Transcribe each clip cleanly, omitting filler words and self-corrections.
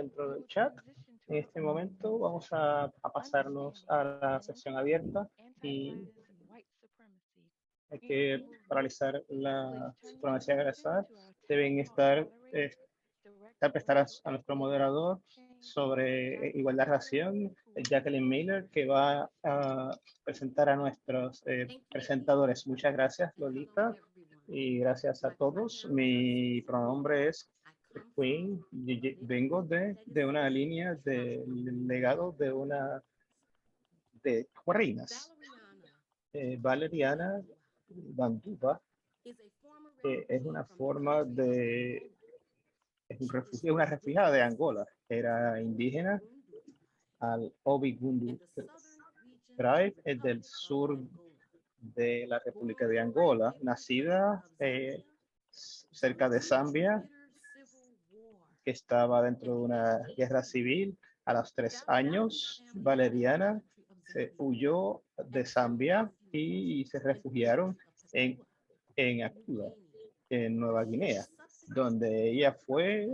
dentro del chat. En este momento vamos a pasarnos a la sesión abierta y hay que paralizar la supremacía agresor. Deben estar prestar a nuestro moderador sobre igualdad racial, Jacqueline Miller, que va a presentar a nuestros presentadores. Muchas gracias, Lolita, y gracias a todos. Mi pronombre es Queen. Vengo de una línea de legado de reinas. Valeriana Banduba es una forma de una refugiada de Angola. Era indígena al Obigundu Tribe, del sur de la República de Angola, nacida cerca de Zambia, que estaba dentro de una guerra civil. A los 3 años, Valeriana se huyó de Zambia y se refugiaron en Aquila, en Nueva Guinea, donde ella fue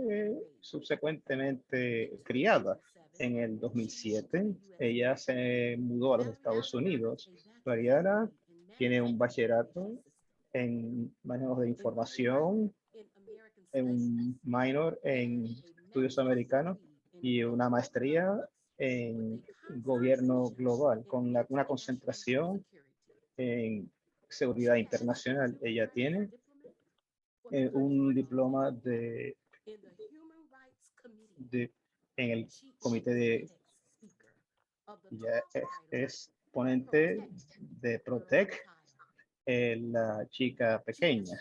subsecuentemente criada. En el 2007, ella se mudó a los Estados Unidos. Mariana tiene un bachillerato en manejo de información, un minor en estudios americanos y una maestría en gobierno global, con una concentración en seguridad internacional. Ella tiene un diploma en el comité de... Ella es ponente de Protect, la chica pequeña.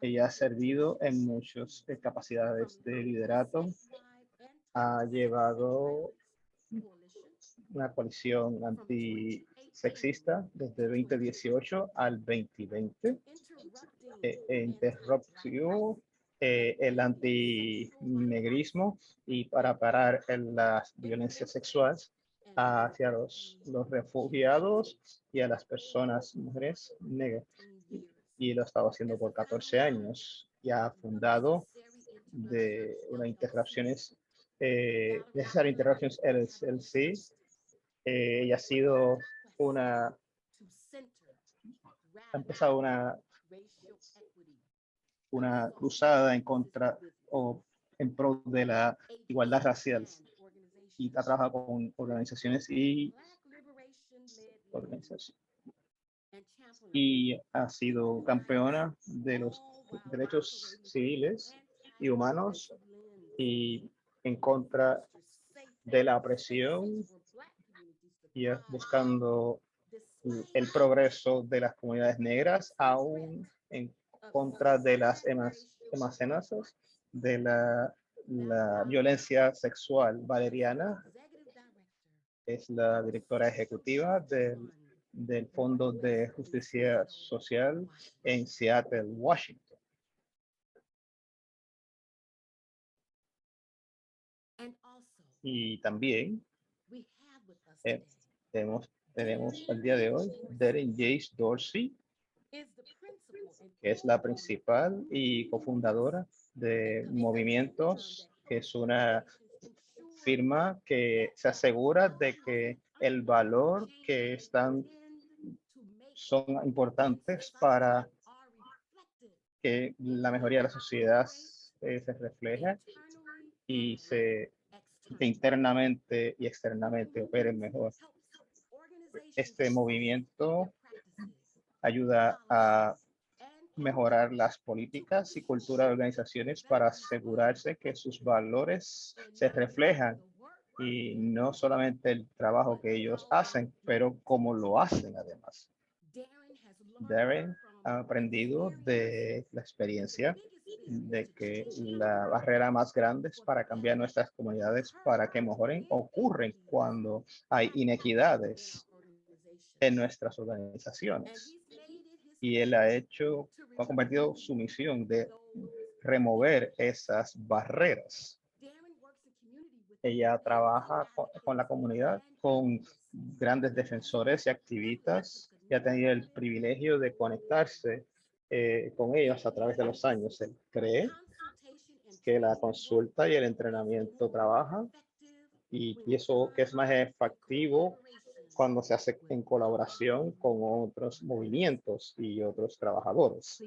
Ella ha servido en muchas capacidades de liderato. Ha llevado una coalición antisexista desde 2018 al 2020. Interrupción, el antinegrismo y para parar las violencias sexuales hacia los refugiados y a las personas, mujeres negras. Y lo ha estado haciendo por 14 años y ha fundado de una interrupciones, Necessary Interruptions LLC. Ella ha sido ha empezado una cruzada en contra o en pro de la igualdad racial y ha trabajado con organizaciones y ha sido campeona de los derechos civiles y humanos y en contra de la opresión y buscando el progreso de las comunidades negras, aún en contra de las amenazas de la violencia sexual. Valeriana es la directora ejecutiva del Fondo de Justicia Social en Seattle, Washington. Y también tenemos el día de hoy Darren Jace Dorsey, que es la principal y cofundadora de Movimientos, que es una firma que se asegura de que el valor que son importantes para que la mejoría de la sociedad se refleje y que internamente y externamente operen mejor. Este movimiento ayuda a mejorar las políticas y cultura de organizaciones para asegurarse que sus valores se reflejan y no solamente el trabajo que ellos hacen, pero cómo lo hacen además. Darren ha aprendido de la experiencia de que la barrera más grande para cambiar nuestras comunidades para que mejoren ocurren cuando hay inequidades en nuestras organizaciones. Y él ha convertido su misión de remover esas barreras. Ella trabaja con la comunidad, con grandes defensores y activistas, y ha tenido el privilegio de conectarse con ellos a través de los años. Él cree que la consulta y el entrenamiento trabajan y eso que es más efectivo cuando se hace en colaboración con otros movimientos y otros trabajadores.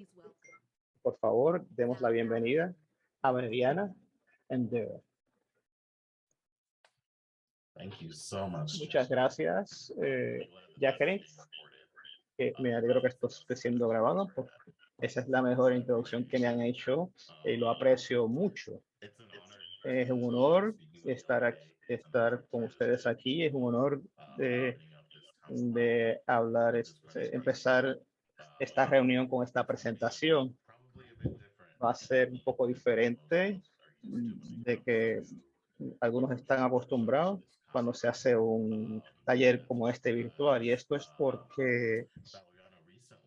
Por favor, demos la bienvenida a Valeriana Endeavor. Muchas gracias, Jacqueline. Me alegro que esto esté siendo grabado porque esa es la mejor introducción que me han hecho y lo aprecio mucho. Es un honor estar con ustedes aquí. Es un honor de hablar, empezar esta reunión con esta presentación. Va a ser un poco diferente de que algunos están acostumbrados cuando se hace un taller como este virtual, y esto es porque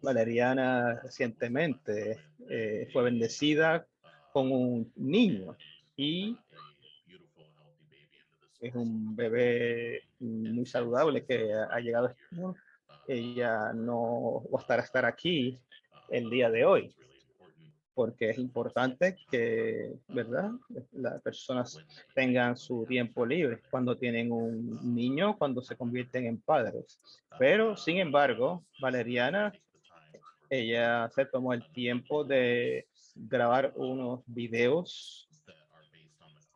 Valeriana recientemente fue bendecida con un niño y es un bebé muy saludable que ha llegado a este mundo. Ella no va a estar aquí el día de hoy, porque es importante que, ¿verdad?, las personas tengan su tiempo libre cuando tienen un niño, cuando se convierten en padres. Pero, sin embargo, Valeriana, ella se tomó el tiempo de grabar unos videos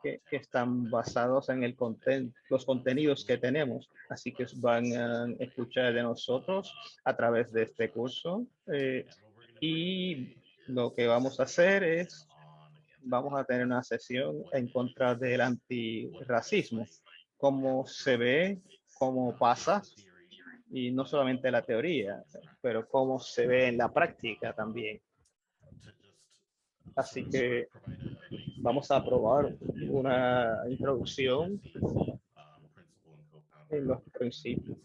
que están basados en los contenidos que tenemos. Así que van a escuchar de nosotros a través de este curso. Y lo que vamos a hacer es, vamos a tener una sesión en contra del antirracismo. Cómo se ve, cómo pasa, y no solamente la teoría, pero cómo se ve en la práctica también. Así que vamos a probar una introducción en los principios.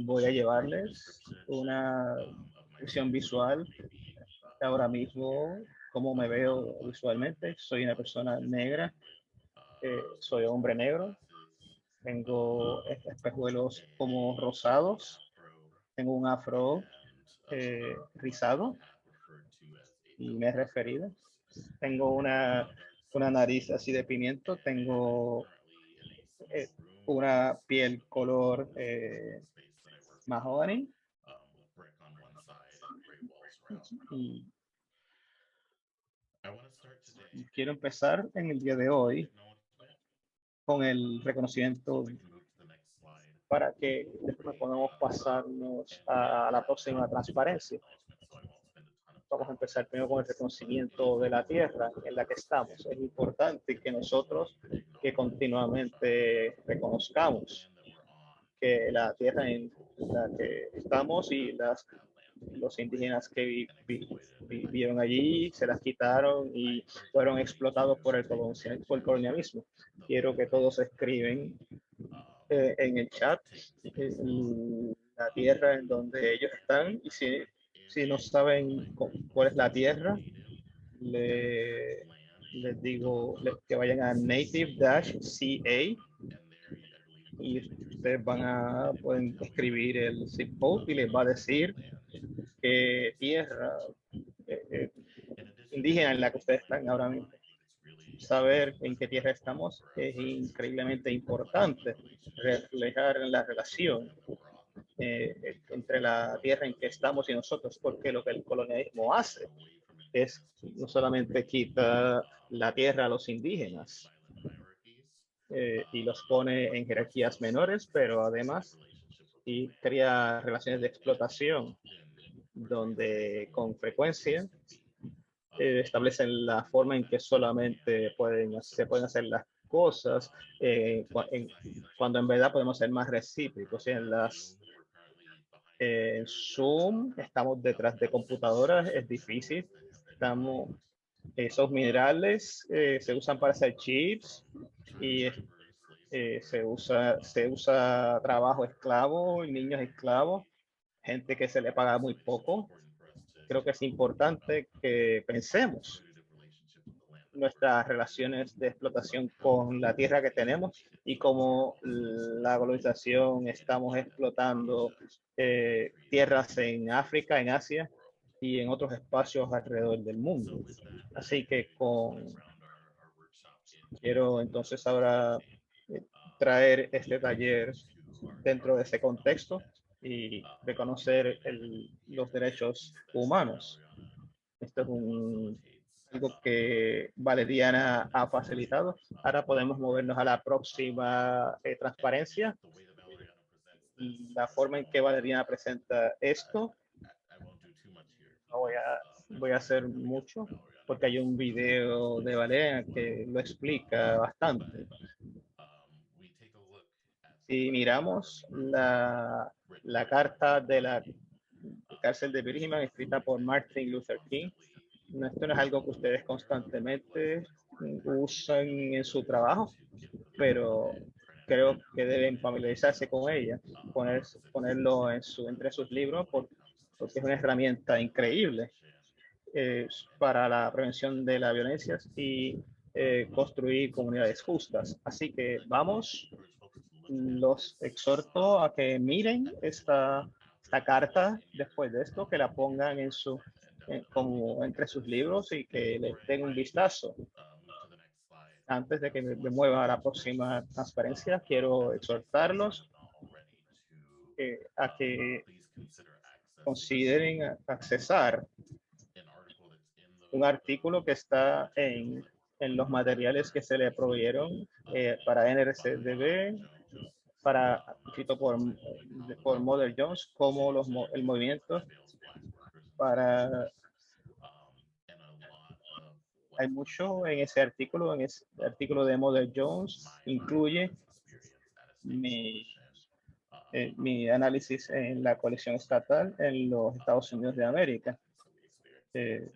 Voy a llevarles una visión visual ahora mismo, cómo me veo visualmente. Soy una persona negra, soy hombre negro, tengo espejuelos como rosados, tengo un afro rizado y me he referido. Tengo una nariz así de pimiento, tengo una piel color mahogany. Y quiero empezar en el día de hoy con el reconocimiento para que después podamos pasarnos a la próxima transparencia. Vamos a empezar primero con el reconocimiento de la tierra en la que estamos. Es importante que nosotros que continuamente reconozcamos que la tierra en la que estamos y los indígenas que vivieron allí se las quitaron y fueron explotados por el colonialismo. Quiero que todos escriben en el chat la tierra en donde ellos están, y si no saben cuál es la tierra, les digo que vayan a native-ca y ustedes pueden escribir el zip code y les va a decir qué tierra indígena en la que ustedes están ahora mismo. Saber en qué tierra estamos es increíblemente importante, reflejar la relación entre la tierra en que estamos y nosotros, porque lo que el colonialismo hace es no solamente quita la tierra a los indígenas y los pone en jerarquías menores, pero además crea relaciones de explotación donde con frecuencia establecen la forma en que solamente se pueden hacer las cosas cuando en verdad podemos ser más recíprocos. En Zoom estamos detrás de computadoras, es difícil. Esos minerales se usan para hacer chips y se usa trabajo esclavo y niños esclavos, gente que se le paga muy poco. Creo que es importante que pensemos nuestras relaciones de explotación con la tierra que tenemos y cómo la globalización estamos explotando tierras en África, en Asia, y en otros espacios alrededor del mundo. Así que quiero entonces ahora traer este taller dentro de ese contexto y reconocer los derechos humanos. Esto es algo que Valeriana ha facilitado. Ahora podemos movernos a la próxima transparencia. La forma en que Valeriana presenta esto, no voy a hacer mucho porque hay un video de Valeriana que lo explica bastante. Si miramos la carta de la cárcel de Birmingham escrita por Martin Luther King, esto no es algo que ustedes constantemente usan en su trabajo, pero creo que deben familiarizarse con ella, ponerlo entre sus libros porque es una herramienta increíble para la prevención de la violencia y construir comunidades justas. Así que vamos, los exhorto a que miren esta carta después de esto, que la pongan como entre sus libros y que le den un vistazo. Antes de que me mueva a la próxima transparencia, quiero exhortarlos a que consideren accesar un artículo que está en los materiales que se le proveyeron para NRCDB, escrito por Mother Jones, como el movimiento para... Hay mucho en ese artículo de Mother Jones, incluye mi análisis en la coalición estatal en los Estados Unidos de América. El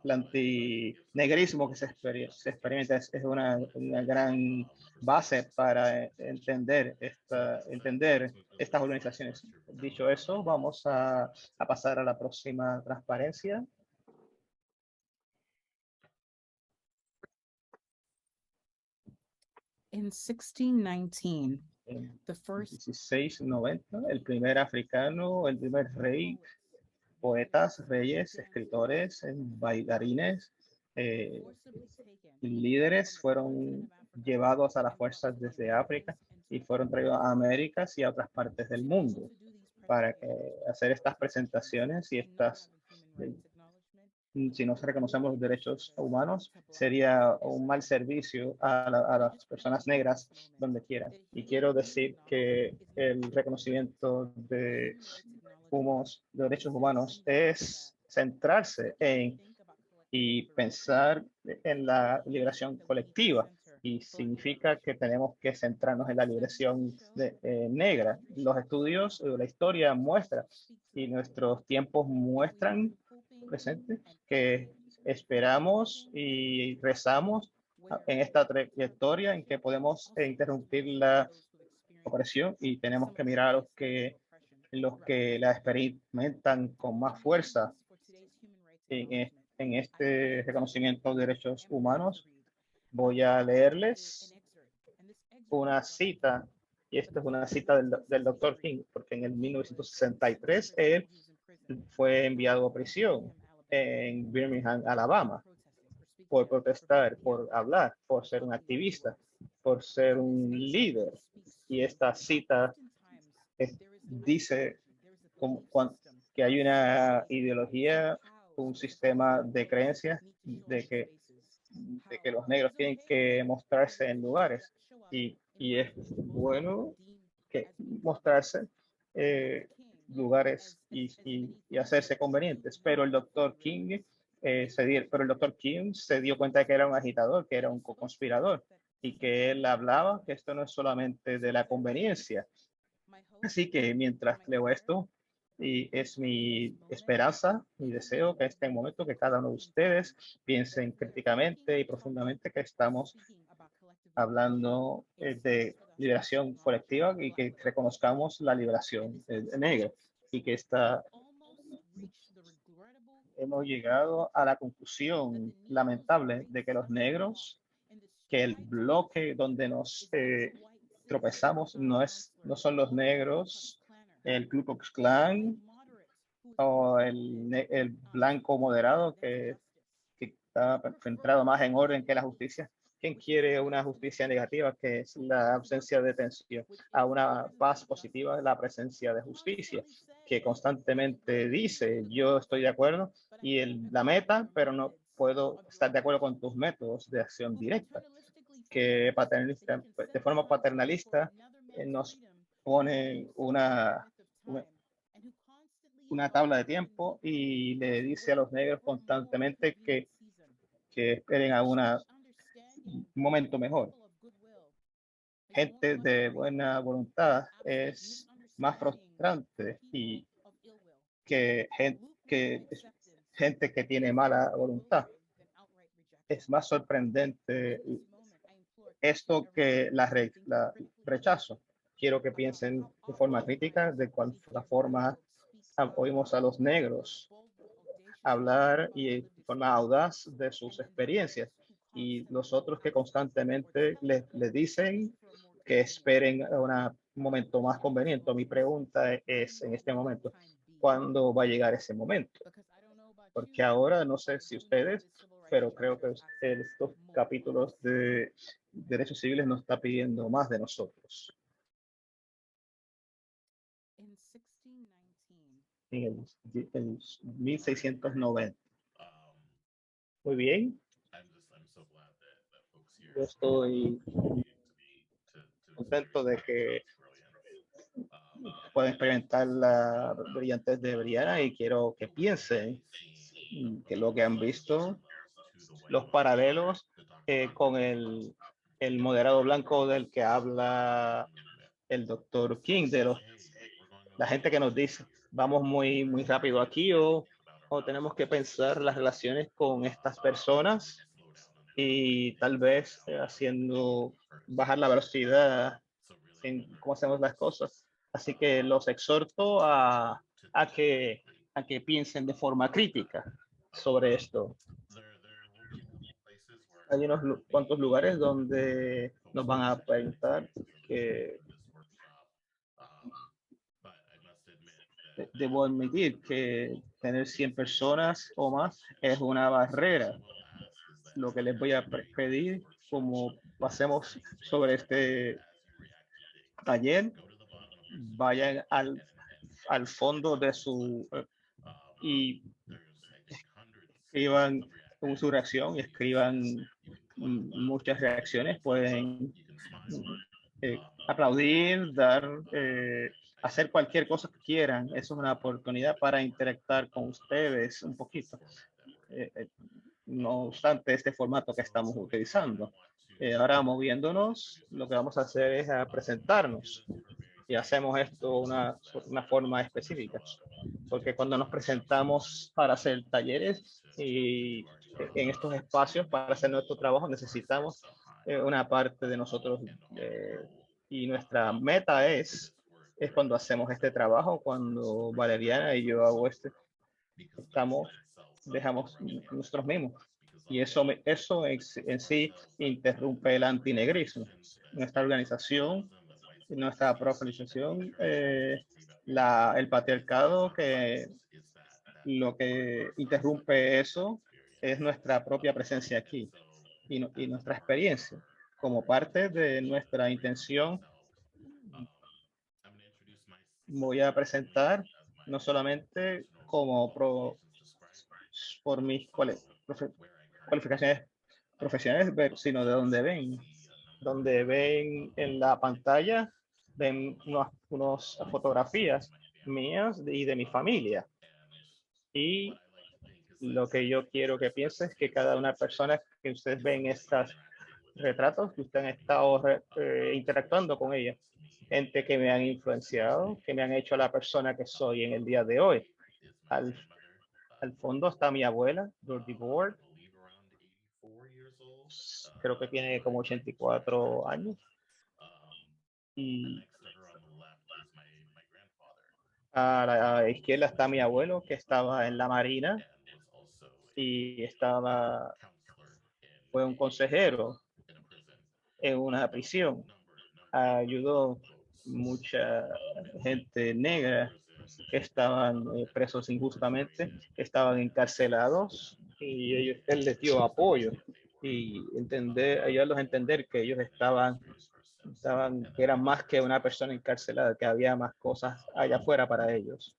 antinegrismo que se experimenta es una gran base para entender estas organizaciones. Dicho eso, vamos a pasar a la próxima transparencia. In 1619, the first 1690, el primer africano, el primer rey, poetas, reyes, escritores, bailarines, líderes fueron llevados a las fuerzas desde África y fueron traídos a Américas y a otras partes del mundo para hacer estas presentaciones y si no reconocemos los derechos humanos, sería un mal servicio a las personas negras donde quiera. Y quiero decir que el reconocimiento de derechos humanos es centrarse y pensar en la liberación colectiva. Y significa que tenemos que centrarnos en la liberación negra. Los estudios, la historia muestra y nuestros tiempos muestran presente que esperamos y rezamos en esta trayectoria en que podemos interrumpir la opresión y tenemos que mirar a los que la experimentan con más fuerza en este reconocimiento de derechos humanos. Voy a leerles una cita, y esta es una cita del Dr. King, porque en el 1963 él fue enviado a prisión en Birmingham, Alabama, por protestar, por hablar, por ser un activista, por ser un líder. Y esta cita dice que hay una ideología, un sistema de creencias de que los negros tienen que mostrarse en lugares y es bueno que mostrarse lugares y hacerse convenientes, pero el doctor King se dio cuenta de que era un agitador, que era un conspirador y que él hablaba que esto no es solamente de la conveniencia. Así que mientras leo esto, y es mi esperanza, mi deseo que este momento que cada uno de ustedes piensen críticamente y profundamente que estamos hablando de liberación colectiva y que reconozcamos la liberación negra y que hemos llegado a la conclusión lamentable de que los negros, que el bloque donde nos tropezamos no son los negros, el Ku Klux Klan, o el blanco moderado que está centrado más en orden que la justicia. ¿Quién quiere una justicia negativa, que es la ausencia de tensión, a una paz positiva, la presencia de justicia, que constantemente dice, yo estoy de acuerdo y la meta, pero no puedo estar de acuerdo con tus métodos de acción directa, que paternalista, de forma paternalista nos pone una tabla de tiempo y le dice a los negros constantemente que esperen a un momento mejor. Gente de buena voluntad es más frustrante y que gente que tiene mala voluntad. Es más sorprendente esto que la rechazo. Quiero que piensen de forma crítica de cuál forma oímos a los negros hablar y de forma audaz de sus experiencias, y los otros que constantemente les dicen que esperen a un momento más conveniente. Mi pregunta es en este momento, ¿cuándo va a llegar ese momento? Porque ahora no sé si ustedes, pero creo que estos capítulos de derechos civiles nos está pidiendo más de nosotros. En el 1690. Muy bien. Yo estoy contento de que pueden experimentar la brillantez de Brianna, y quiero que piensen que lo que han visto, los paralelos con el moderado blanco del que habla el doctor King, la gente que nos dice, vamos muy rápido aquí, o tenemos que pensar las relaciones con estas personas y tal vez haciendo bajar la velocidad en cómo hacemos las cosas. Así que los exhorto a que piensen de forma crítica sobre esto. Hay unos cuantos lugares donde nos van a preguntar que debo admitir que tener 100 personas o más es una barrera. Lo que les voy a pedir, como hacemos sobre este taller, vayan al fondo de y escriban su reacción y escriban muchas reacciones. Pueden aplaudir, hacer cualquier cosa que quieran. Eso es una oportunidad para interactuar con ustedes un poquito. No obstante este formato que estamos utilizando. Ahora moviéndonos, lo que vamos a hacer es presentarnos, y hacemos esto una forma específica, porque cuando nos presentamos para hacer talleres y en estos espacios para hacer nuestro trabajo necesitamos una parte de nosotros, y nuestra meta es cuando hacemos este trabajo, cuando Valeriana y yo hago dejamos nosotros mismos, y eso en sí interrumpe el antinegrismo. Nuestra organización, nuestra profesionalización, el patriarcado, que lo que interrumpe eso es nuestra propia presencia aquí y nuestra experiencia como parte de nuestra intención. Voy a presentar no solamente por mis cualificaciones profesionales, sino de donde ven en la pantalla, ven unas fotografías mías y de mi familia. Y lo que yo quiero que piensen es que cada una persona que ustedes ven estos retratos, que ustedes han estado interactuando con ella, gente que me han influenciado, que me han hecho la persona que soy en el día de hoy. Al fondo está mi abuela, Dorothy Board. Creo que tiene como 84 años. Y a la izquierda está mi abuelo, que estaba en la Marina y fue un consejero en una prisión. Ayudó mucha gente negra que estaban presos injustamente, estaban encarcelados y él les dio apoyo y ayudarlos a entender que ellos que eran más que una persona encarcelada, que había más cosas allá afuera para ellos.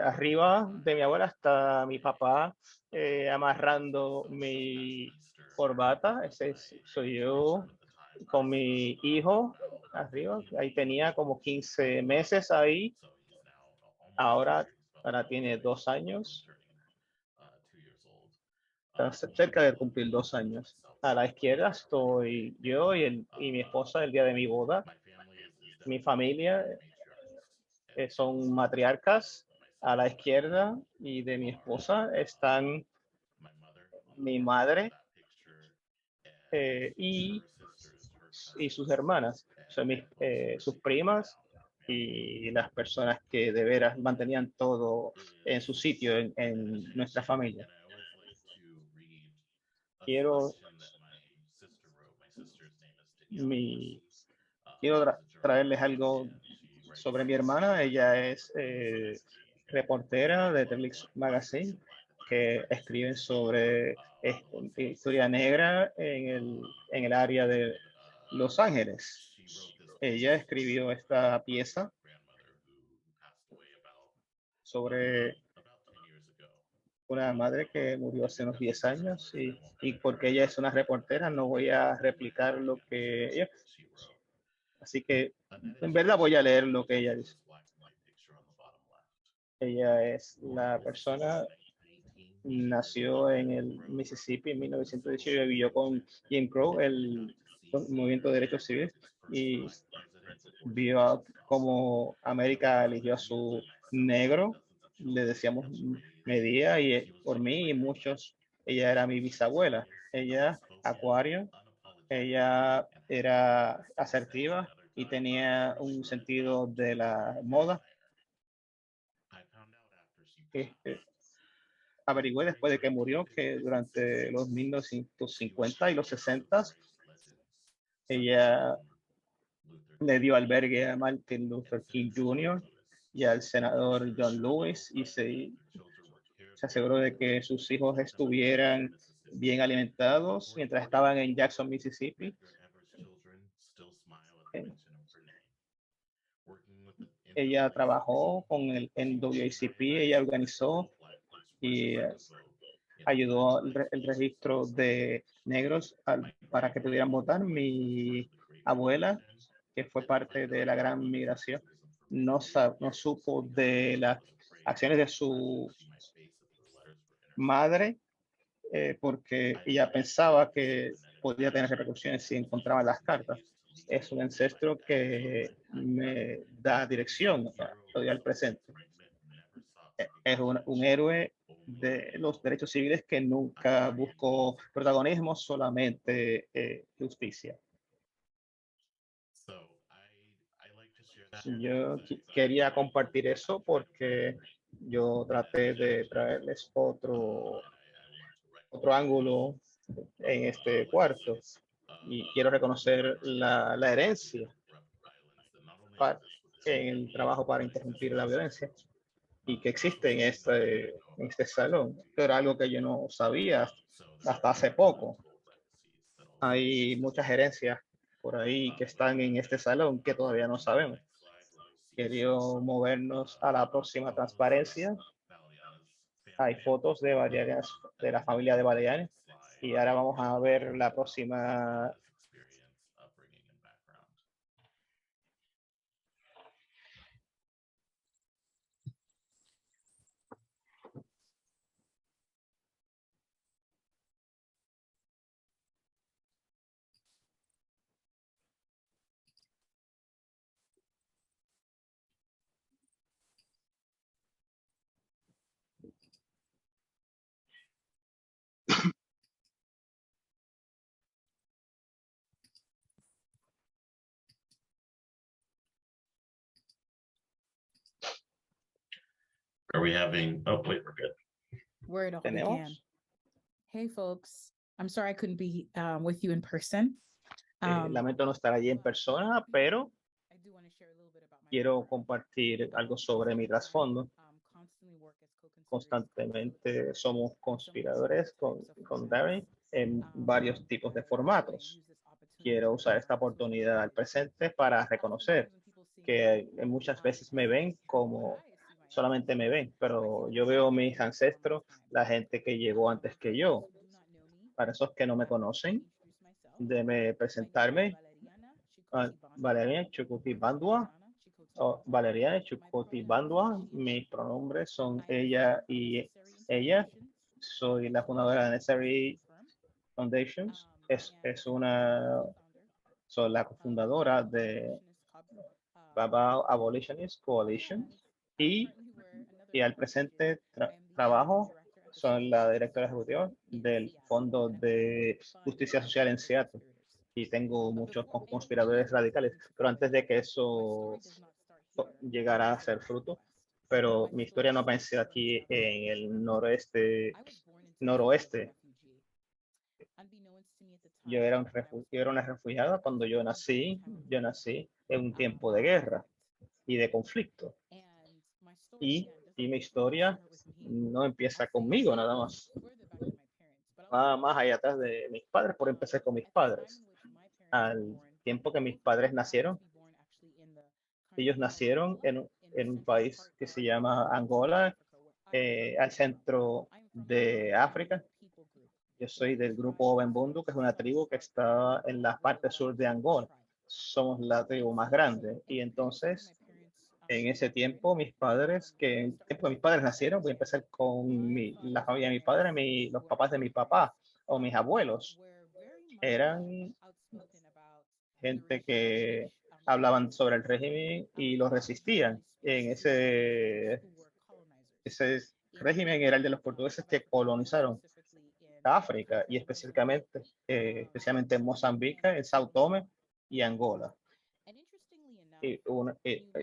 Arriba de mi abuela está mi papá amarrando mi corbata. Soy yo con mi hijo arriba. Ahí tenía como 15 meses ahí. Ahora tiene 2 años. Está cerca de cumplir 2 años. A la izquierda estoy yo y mi esposa el día de mi boda. Mi familia son matriarcas. A la izquierda y de mi esposa están mi madre y sus hermanas, son sus primas y las personas que de veras mantenían todo en su sitio en nuestra familia. Quiero traerles algo sobre mi hermana. Ella es reportera de Telix Magazine, que escriben sobre historia negra en el área de Los Ángeles. Ella escribió esta pieza sobre una madre que murió hace unos 10 años y porque ella es una reportera no voy a replicar lo que ella. Así que en verdad voy a leer lo que ella dice. Ella es la persona, nació en el Mississippi en 1918 y vivió con Jim Crow, el movimiento de derechos civiles, y vio como América eligió a su negro, le decíamos Medía, y por mí y muchos, ella era mi bisabuela, ella acuario, ella era asertiva y tenía un sentido de la moda. Averigüé después de que murió que durante los 1950 y los 60 ella le dio albergue a Martin Luther King Jr. y al senador John Lewis y se aseguró de que sus hijos estuvieran bien alimentados mientras estaban en Jackson, Mississippi. Ella trabajó con el NAACP, ella organizó y ayudó el registro de negros para que pudieran votar. Mi abuela, que fue parte de la gran migración, no supo de las acciones de su madre porque ella pensaba que podía tener repercusiones si encontraba las cartas. Es un ancestro que me da dirección al presente. Es un héroe de los derechos civiles que nunca buscó protagonismo, solamente justicia. Yo quería compartir eso porque yo traté de traerles otro ángulo en este cuarto y quiero reconocer la herencia en el trabajo para interrumpir la violencia y que existe en este salón. Pero era algo que yo no sabía hasta hace poco. Hay muchas herencias por ahí que están en este salón que todavía no sabemos. Quería movernos a la próxima transparencia. Hay fotos de la familia de Baleanes y ahora vamos a ver la próxima. Are we having, oh, wait, we're good. Where it all began. Hey, folks. I'm sorry I couldn't be with you in person. Lamento no estar allí en persona, pero I do want to share a little bit about quiero compartir algo sobre mi trasfondo. Constantemente somos conspiradores con Darren en varios tipos de formatos. Quiero usar esta oportunidad al presente para reconocer que muchas veces me ven como solamente me ven, pero yo veo mis ancestros, la gente que llegó antes que yo. Para esos que no me conocen, déme presentarme. Valeriana Chucuti Bandua, Valeriana Chucuti Bandua. Mis pronombres son ella y ella. Soy la fundadora de Necessary Foundations. Soy la cofundadora de Baba Abolitionist Coalition y al presente trabajo soy la directora ejecutiva del Fondo de Justicia Social en Seattle y tengo muchos conspiradores radicales, pero antes de que eso llegara a ser fruto, pero mi historia no pensé aquí en el noroeste. Yo era una refugiada cuando yo nací en un tiempo de guerra y de conflicto. Y mi historia no empieza conmigo nada más. Va más allá atrás de mis padres, por empezar con mis padres. Al tiempo que mis padres nacieron, ellos nacieron en un país que se llama Angola, al centro de África. Yo soy del grupo Ovenbundu, que es una tribu que está en la parte sur de Angola. Somos la tribu más grande. Y entonces, en ese tiempo, mis padres nacieron, voy a empezar con la familia de mi padre, los papás de mi papá o mis abuelos. Eran gente que hablaban sobre el régimen y lo resistían. En ese régimen era el de los portugueses que colonizaron África y especialmente en Mozambique, en Sao Tome y Angola.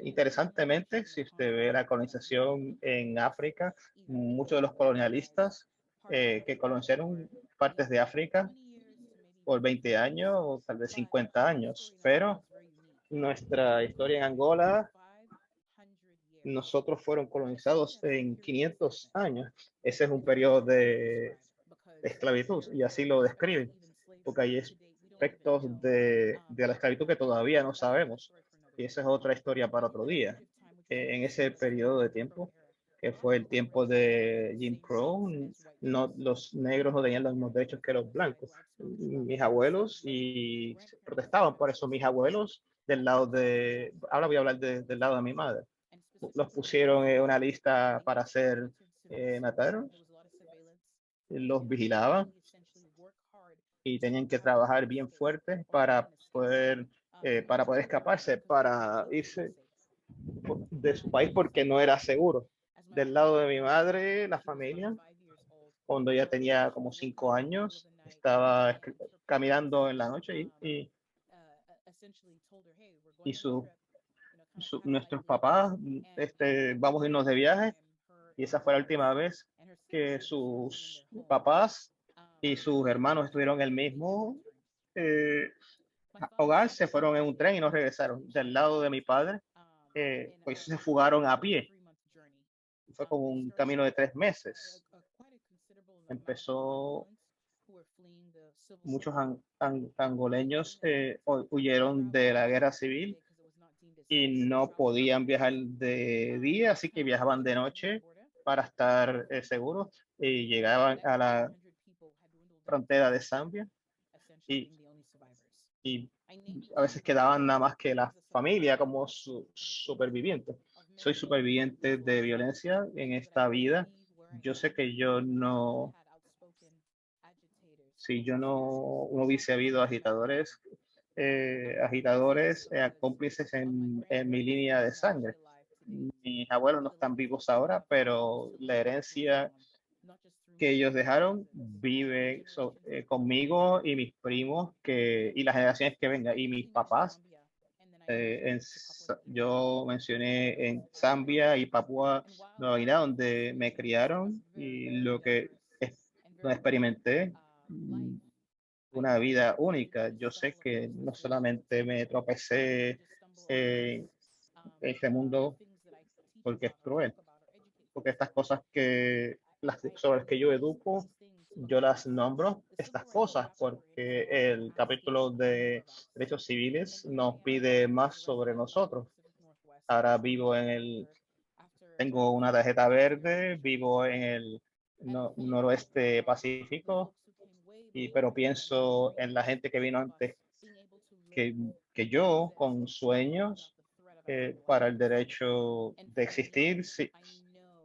Interesantemente, si usted ve la colonización en África, muchos de los colonialistas que colonizaron partes de África por 20 años o tal vez 50 años, pero nuestra historia en Angola, nosotros fueron colonizados en 500 años. Ese es un periodo de esclavitud y así lo describen, porque hay aspectos de la esclavitud que todavía no sabemos y esa es otra historia para otro día. En ese periodo de tiempo, que fue el tiempo de Jim Crow, no, los negros no tenían los mismos derechos que los blancos. Mis abuelos y protestaban por eso. Mis abuelos ahora voy a hablar del lado de mi madre. Los pusieron en una lista para ser mataron, los vigilaban y tenían que trabajar bien fuerte para poder escaparse, para irse de su país porque no era seguro. Del lado de mi madre, la familia, cuando ella tenía como 5 años, estaba caminando en la noche y nuestros papás, vamos a irnos de viaje y esa fue la última vez que sus papás y sus hermanos estuvieron en el mismo hogar, se fueron en un tren y no regresaron. Del lado de mi padre, pues se fugaron a pie. Fue como un camino de 3 meses. Empezó, muchos angoleños huyeron de la guerra civil y no podían viajar de día, así que viajaban de noche para estar seguros y llegaban a la frontera de Zambia y a veces quedaban nada más que la familia como supervivientes. Soy superviviente de violencia en esta vida. Yo sé que si yo no hubiese habido agitadores, cómplices en mi línea de sangre. Mis abuelos no están vivos ahora, pero la herencia que ellos dejaron vive conmigo y mis primos y las generaciones que vengan y mis papás. Yo mencioné en Zambia y Papúa Nueva Guinea, donde me criaron y donde experimenté una vida única. Yo sé que no solamente me tropecé este mundo porque es cruel. Porque estas cosas sobre las que yo educo, yo las nombro estas cosas porque el capítulo de derechos civiles nos pide más sobre nosotros. Ahora tengo una tarjeta verde, vivo en el noroeste Pacífico, pero pienso en la gente que vino antes que yo, con sueños para el derecho de existir, sí,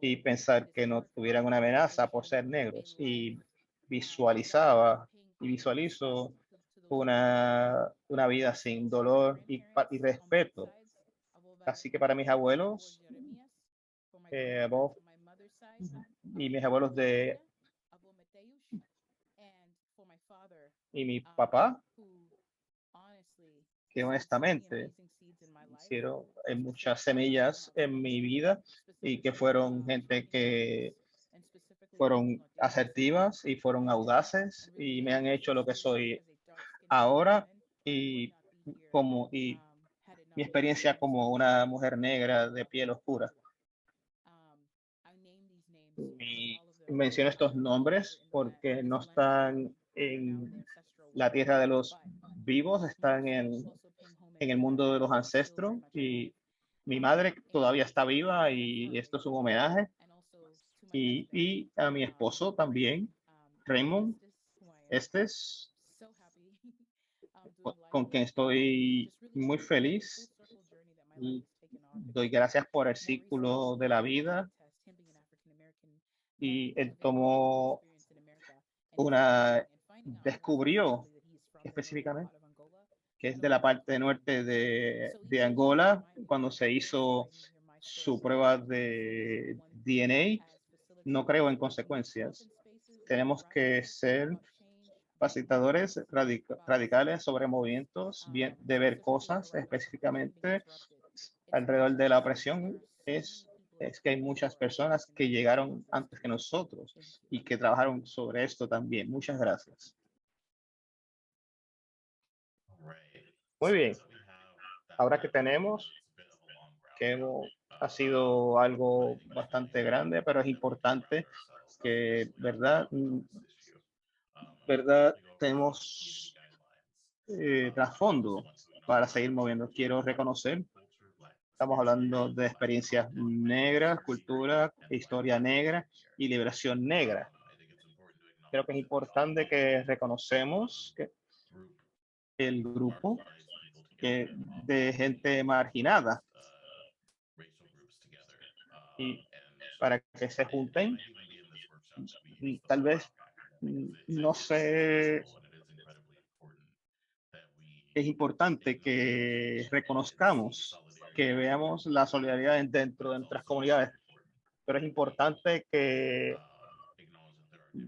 y pensar que no tuvieran una amenaza por ser negros. Y visualizo una vida sin dolor y respeto. Así que para mis abuelos, vos y mis abuelos y mi papá, que honestamente hicieron muchas semillas en mi vida y que fueron gente que fueron asertivas y fueron audaces y me han hecho lo que soy ahora y mi experiencia como una mujer negra de piel oscura. Y menciono estos nombres porque no están en la tierra de los vivos, están en el mundo de los ancestros y mi madre todavía está viva y esto es un homenaje. Y a mi esposo también, Raymond, este es con quien estoy muy feliz. Y doy gracias por el círculo de la vida y él descubrió específicamente que es de la parte norte de Angola cuando se hizo su prueba de DNA. No creo en consecuencias. Tenemos que ser facilitadores radicales sobre movimientos, de ver cosas específicamente alrededor de la opresión. Es que hay muchas personas que llegaron antes que nosotros y que trabajaron sobre esto también. Muchas gracias. Muy bien. Ahora que tenemos, ha sido algo bastante grande, pero es importante que, ¿verdad? Tenemos trasfondo para seguir moviendo. Quiero reconocer, estamos hablando de experiencias negras, cultura, historia negra y liberación negra. Creo que es importante que reconocemos que el grupo de gente marginada y para que se junten, tal vez, no sé, es importante que reconozcamos, que veamos la solidaridad dentro de nuestras comunidades, pero es importante que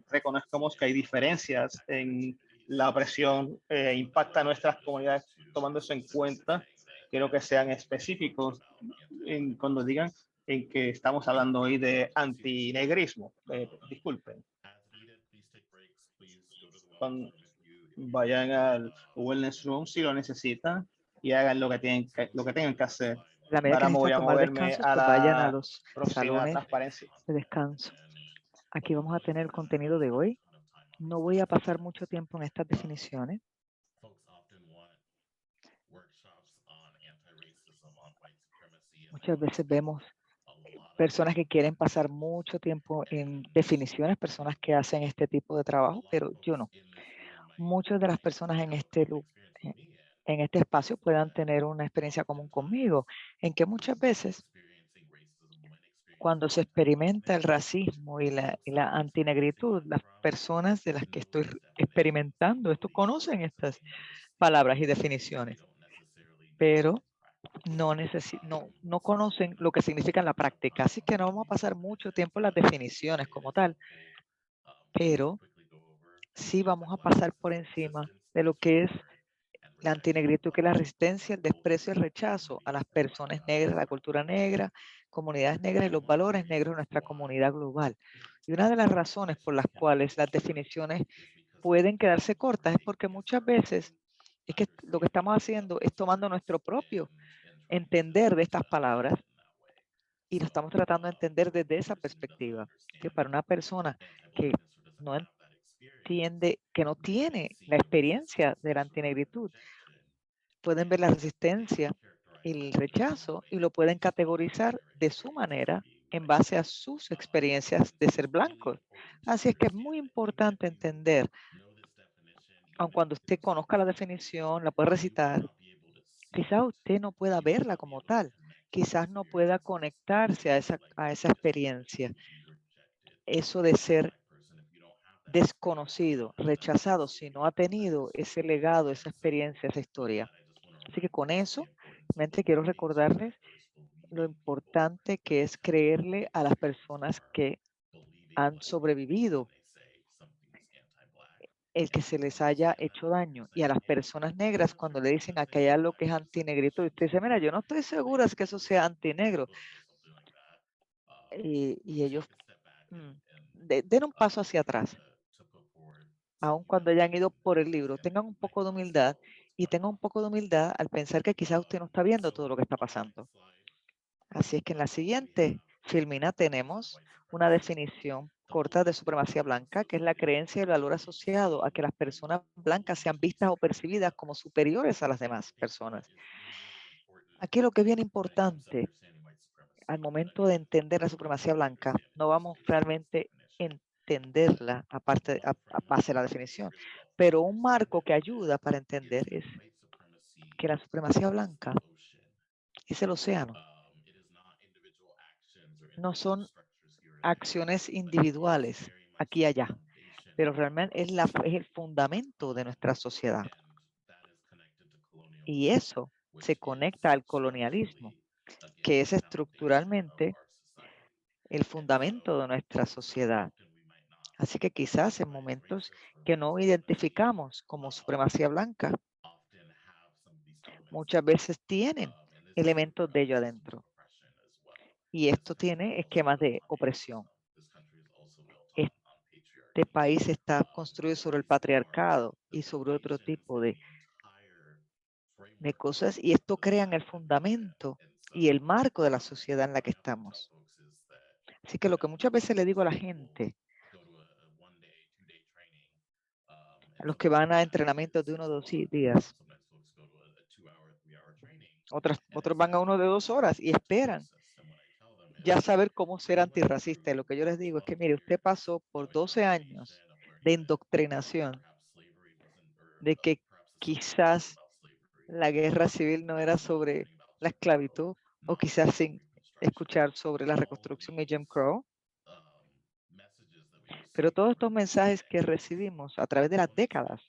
reconozcamos que hay diferencias en la opresión, impacta a nuestras comunidades, tomando eso en cuenta. Quiero que sean específicos cuando digan en que estamos hablando hoy de antinegrismo. Disculpen. Vayan al wellness room si lo necesitan y hagan lo que tengan que hacer. La medida que Ahora me voy necesitan a tomar moverme descansos, a pues vayan a la los próxima salones transparencia. de descanso. Aquí vamos a tener el contenido de hoy. No voy a pasar mucho tiempo en estas definiciones. Muchas veces vemos personas que quieren pasar mucho tiempo en definiciones, personas que hacen este tipo de trabajo, pero yo no. Muchas de las personas en este espacio puedan tener una experiencia común conmigo, en que muchas veces cuando se experimenta el racismo y la antinegritud, las personas de las que estoy experimentando esto conocen estas palabras y definiciones, pero no conocen lo que significa en la práctica. Así que no vamos a pasar mucho tiempo en las definiciones como tal, pero sí vamos a pasar por encima de lo que es la antinegritud, que es la resistencia, el desprecio, el rechazo a las personas negras, la cultura negra, comunidades negras y los valores negros de nuestra comunidad global. Y una de las razones por las cuales las definiciones pueden quedarse cortas es porque muchas veces es que lo que estamos haciendo es tomando nuestro propio entender de estas palabras y lo estamos tratando de entender desde esa perspectiva, que para una persona que no entiende, que no tiene la experiencia de la antinegritud, pueden ver la resistencia y el rechazo y lo pueden categorizar de su manera en base a sus experiencias de ser blancos. Así es que es muy importante entender, aun cuando usted conozca la definición, la puede recitar, quizás usted no pueda verla como tal, quizás no pueda conectarse a esa experiencia. Eso de ser desconocido, rechazado, si no ha tenido ese legado, esa experiencia, esa historia. Así que con eso, mente, quiero recordarles lo importante que es creerle a las personas que han sobrevivido el que se les haya hecho daño. Y a las personas negras, cuando le dicen a que hay algo que es antinegrito, y usted dice, mira, yo no estoy segura de que eso sea antinegro. Y ellos den un paso hacia atrás, aun cuando hayan ido por el libro. Tengan un poco de humildad y tengan un poco de humildad al pensar que quizás usted no está viendo todo lo que está pasando. Así es que en la siguiente filmina tenemos una definición corta de supremacía blanca, que es la creencia y el valor asociado a que las personas blancas sean vistas o percibidas como superiores a las demás personas. Aquí lo que es bien importante al momento de entender la supremacía blanca, no vamos realmente a entenderla a base de la definición, pero un marco que ayuda para entender es que la supremacía blanca es el océano. No son acciones individuales aquí y allá, pero realmente es el fundamento de nuestra sociedad. Y eso se conecta al colonialismo, que es estructuralmente el fundamento de nuestra sociedad. Así que quizás en momentos que no identificamos como supremacía blanca, muchas veces tienen elementos de ello adentro. Y esto tiene esquemas de opresión. Este país está construido sobre el patriarcado y sobre otro tipo de cosas, y esto crea el fundamento y el marco de la sociedad en la que estamos. Así que lo que muchas veces le digo a la gente, a los que van a entrenamientos de 1 o 2 días, otros van a uno de 2 horas y esperan ya saber cómo ser antirracista. Y lo que yo les digo es que, mire, usted pasó por 12 años de indoctrinación, de que quizás la guerra civil no era sobre la esclavitud, o quizás sin escuchar sobre la reconstrucción y Jim Crow. Pero todos estos mensajes que recibimos a través de las décadas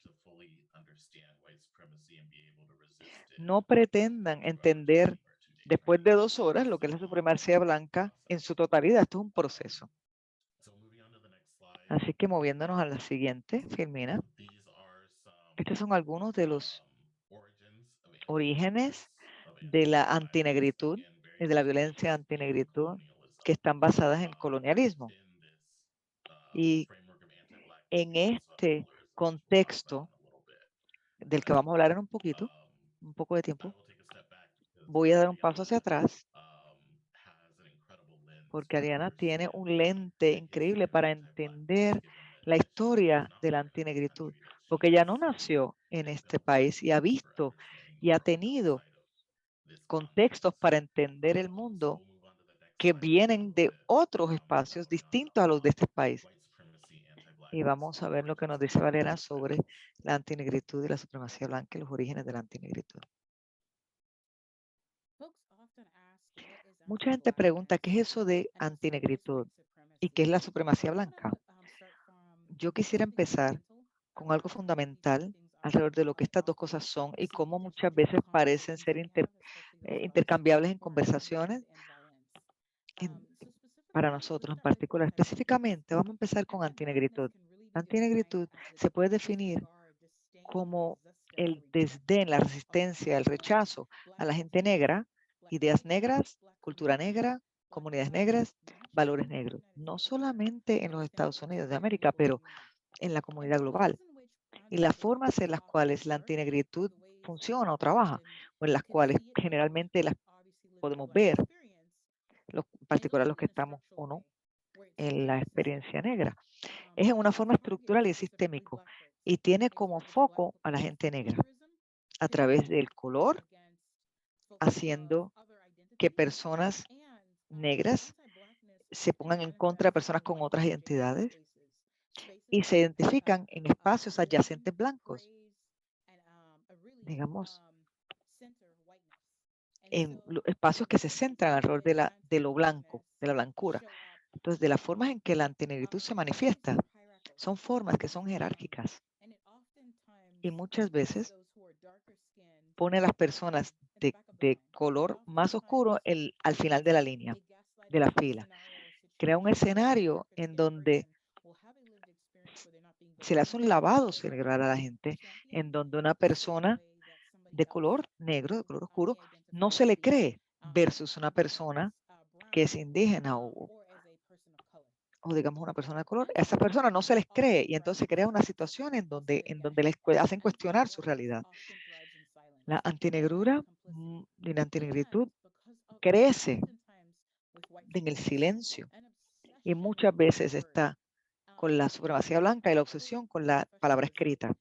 no pretendan entender después de 2 horas lo que es la supremacía blanca en su totalidad. Esto es un proceso. Así que moviéndonos a la siguiente, filmina. Estos son algunos de los orígenes de la antinegritud y de la violencia antinegritud que están basadas en el colonialismo. Y en este contexto del que vamos a hablar en un poco de tiempo, voy a dar un paso hacia atrás porque Ariana tiene un lente increíble para entender la historia de la antinegritud, porque ella no nació en este país y ha visto y ha tenido contextos para entender el mundo que vienen de otros espacios distintos a los de este país. Y vamos a ver lo que nos dice Valera sobre la antinegritud y la supremacía blanca y los orígenes de la antinegritud. Mucha gente pregunta, ¿qué es eso de antinegritud y qué es la supremacía blanca? Yo quisiera empezar con algo fundamental alrededor de lo que estas dos cosas son y cómo muchas veces parecen ser intercambiables en conversaciones para nosotros en particular. Específicamente, vamos a empezar con antinegritud. Antinegritud se puede definir como el desdén, la resistencia, el rechazo a la gente negra, ideas negras, cultura negra, comunidades negras, valores negros. No solamente en los Estados Unidos de América, pero en la comunidad global. Y las formas en las cuales la antinegritud funciona o trabaja, o en las cuales generalmente las podemos ver, en particular los que estamos o no en la experiencia negra, es en una forma estructural y sistémico y tiene como foco a la gente negra a través del color, haciendo que personas negras se pongan en contra de personas con otras identidades y se identifican en espacios adyacentes blancos, digamos, en espacios que se centran alrededor de lo blanco, de la blancura. Entonces, de las formas en que la antinegritud se manifiesta, son formas que son jerárquicas. Y muchas veces pone a las personas de color más oscuro al final de la línea, de la fila. Crea un escenario en donde se le hace un lavado cerebral a la gente, en donde una persona de color negro, de color oscuro, no se le cree versus una persona que es indígena o digamos una persona de color. A esa persona no se les cree y entonces crea una situación en donde les hacen cuestionar su realidad. La antinegrura y la antinegritud crece en el silencio y muchas veces está con la supremacía blanca y la obsesión con la palabra escrita.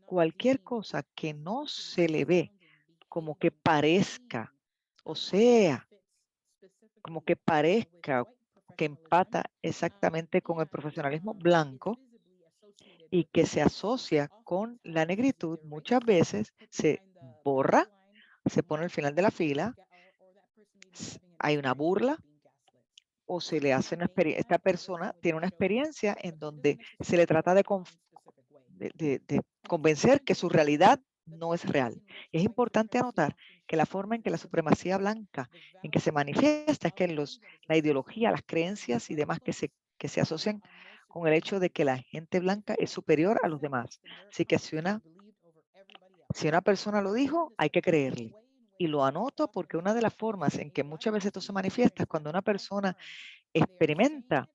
Cualquier cosa que no se le ve como que parezca, o sea, como que parezca que empata exactamente con el profesionalismo blanco y que se asocia con la negritud, muchas veces se borra, se pone al final de la fila, hay una burla o se le hace una experiencia. Esta persona tiene una experiencia en donde se le trata de convencer que su realidad no es real. Es importante anotar que la forma en que la supremacía blanca en que se manifiesta es que la ideología, las creencias y demás que se asocian con el hecho de que la gente blanca es superior a los demás. Así que si una persona lo dijo, hay que creerle. Y lo anoto porque una de las formas en que muchas veces esto se manifiesta es cuando una persona experimenta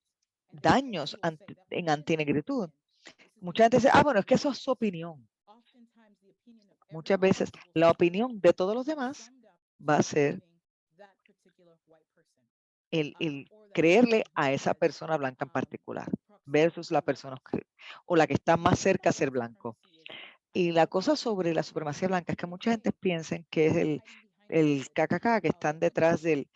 daños en antinegritud. Mucha gente dice, bueno, es que eso es su opinión. Muchas veces la opinión de todos los demás va a ser el creerle a esa persona blanca en particular versus la persona o la que está más cerca a ser blanco. Y la cosa sobre la supremacía blanca es que mucha gente piensa que es el KKK que están detrás de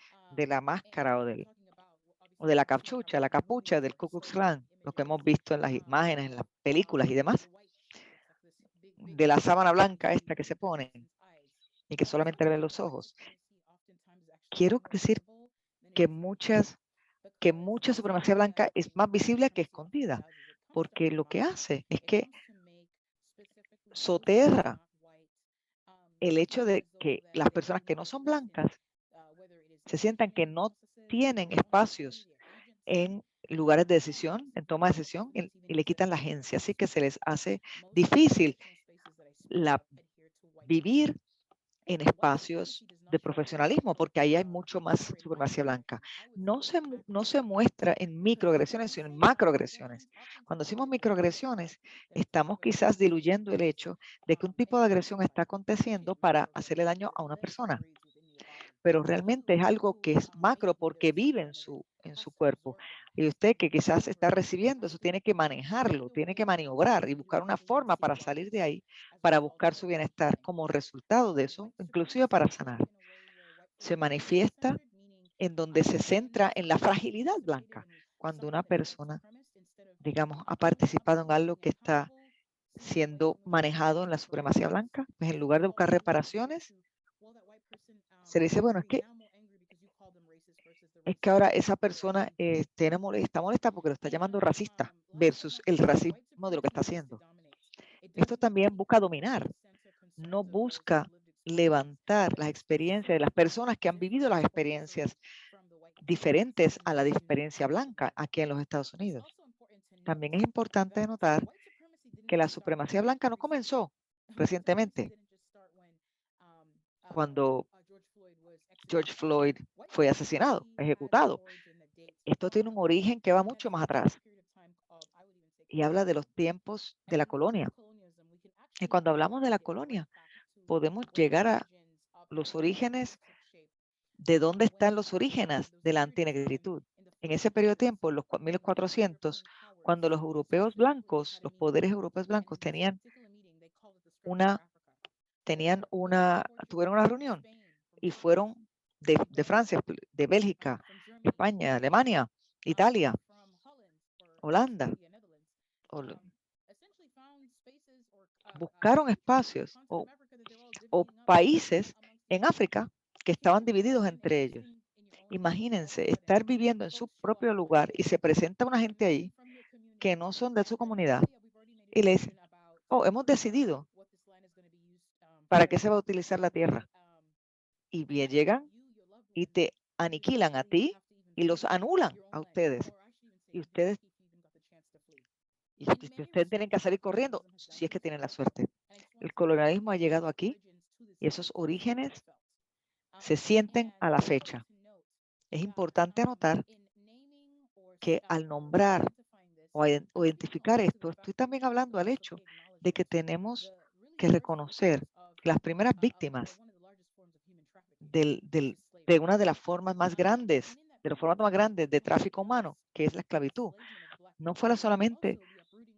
la máscara o de la capucha del Ku Klux Klan, lo que hemos visto en las imágenes, en las películas y demás, de la sábana blanca esta que se ponen y que solamente le ven los ojos. Quiero decir que mucha supremacía blanca es más visible que escondida, porque lo que hace es que soterra el hecho de que las personas que no son blancas se sientan que no tienen espacios en lugares de decisión, en toma de decisión, y le quitan la agencia. Así que se les hace difícil vivir en espacios de profesionalismo, porque ahí hay mucho más supremacía blanca. No se muestra en microagresiones, sino en macroagresiones. Cuando decimos microagresiones, estamos quizás diluyendo el hecho de que un tipo de agresión está aconteciendo para hacerle daño a una persona, pero realmente es algo que es macro porque vive en su cuerpo. Y usted que quizás está recibiendo eso tiene que manejarlo, tiene que maniobrar y buscar una forma para salir de ahí, para buscar su bienestar como resultado de eso, inclusive para sanar. Se manifiesta en donde se centra en la fragilidad blanca. Cuando una persona, digamos, ha participado en algo que está siendo manejado en la supremacía blanca, pues en lugar de buscar reparaciones, se le dice, bueno, es que ahora esa persona está molesta porque lo está llamando racista versus el racismo de lo que está haciendo. Esto también busca dominar, no busca levantar las experiencias de las personas que han vivido las experiencias diferentes a la experiencia blanca aquí en los Estados Unidos. También es importante notar que la supremacía blanca no comenzó recientemente cuando George Floyd fue asesinado, ejecutado. Esto tiene un origen que va mucho más atrás y habla de los tiempos de la colonia. Y cuando hablamos de la colonia, podemos llegar a los orígenes de dónde están los orígenes de la antinegritud. En ese periodo de tiempo, los 1400, cuando los europeos blancos, los poderes europeos blancos tuvieron una reunión y fueron de Francia, de Bélgica, España, Alemania, Italia, Holanda, buscaron espacios o países en África que estaban divididos entre ellos. Imagínense estar viviendo en su propio lugar y se presenta una gente ahí que no son de su comunidad y le dicen, oh, hemos decidido para qué se va a utilizar la tierra. Y bien llegan y te aniquilan a ti y los anulan a ustedes. Y ustedes tienen que salir corriendo si es que tienen la suerte. El colonialismo ha llegado aquí y esos orígenes se sienten a la fecha. Es importante anotar que al nombrar o identificar esto, estoy también hablando al hecho de que tenemos que reconocer las primeras víctimas de una de las formas más grandes, de tráfico humano, que es la esclavitud. No fuera solamente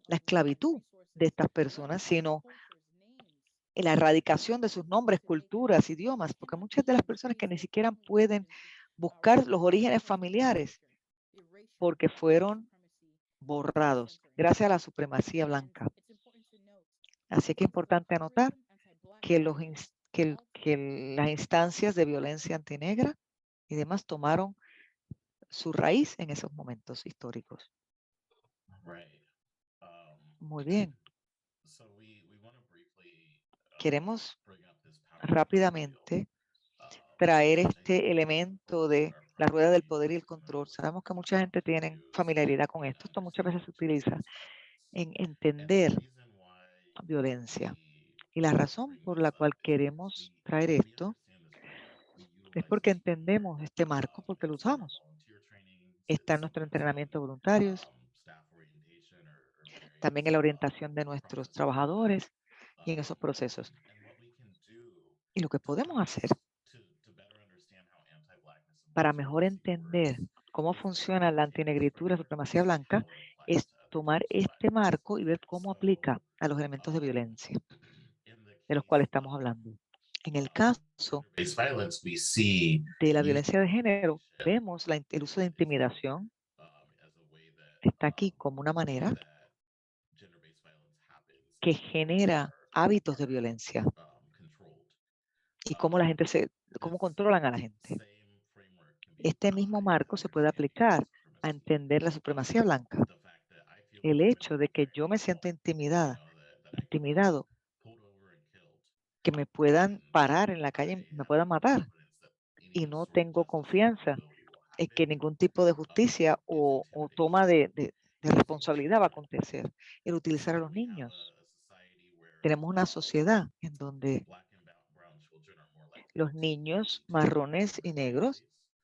la esclavitud de estas personas, sino la erradicación de sus nombres, culturas, idiomas, porque muchas de las personas que ni siquiera pueden buscar los orígenes familiares porque fueron borrados gracias a la supremacía blanca. Así que es importante anotar que, las instancias de violencia antinegra y demás tomaron su raíz en esos momentos históricos. Muy bien. Queremos rápidamente traer este elemento de la rueda del poder y el control. Sabemos que mucha gente tiene familiaridad con esto. Esto muchas veces se utiliza en entender violencia. Y la razón por la cual queremos traer esto es porque entendemos este marco, porque lo usamos. Está en nuestro entrenamiento de voluntarios, también en la orientación de nuestros trabajadores y en esos procesos. Y lo que podemos hacer para mejor entender cómo funciona la antinegritud y la supremacía blanca es tomar este marco y ver cómo aplica a los elementos de violencia de los cuales estamos hablando. En el caso de la violencia de género, vemos el uso de intimidación. Está aquí como una manera que genera hábitos de violencia y cómo cómo controlan a la gente. Este mismo marco se puede aplicar a entender la supremacía blanca. El hecho de que yo me siento intimidado, que me puedan parar en la calle, me puedan matar y no tengo confianza en que ningún tipo de justicia o toma de responsabilidad va a acontecer. El utilizar a los niños. Tenemos una sociedad en donde los niños marrones y negros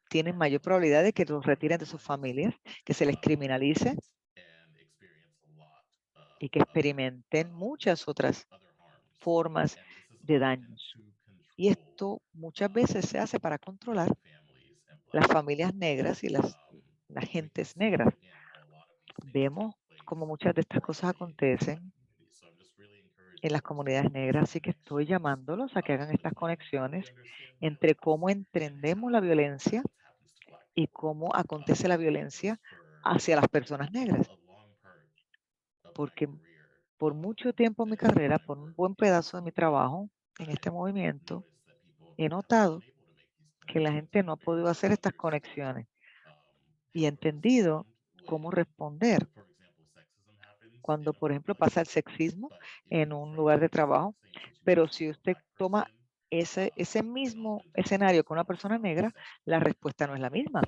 tienen mayor probabilidad de que los retiren de sus familias, que se les criminalice y que experimenten muchas otras formas de daños. Y esto muchas veces se hace para controlar las familias negras y las gentes negras. Vemos como muchas de estas cosas acontecen en las comunidades negras, así que estoy llamándolos a que hagan estas conexiones entre cómo entendemos la violencia y cómo acontece la violencia hacia las personas negras. Porque por mucho tiempo en mi carrera, por un buen pedazo de mi trabajo en este movimiento, he notado que la gente no ha podido hacer estas conexiones y he entendido cómo responder cuando, por ejemplo, pasa el sexismo en un lugar de trabajo, pero si usted toma ese mismo escenario con una persona negra, la respuesta no es la misma.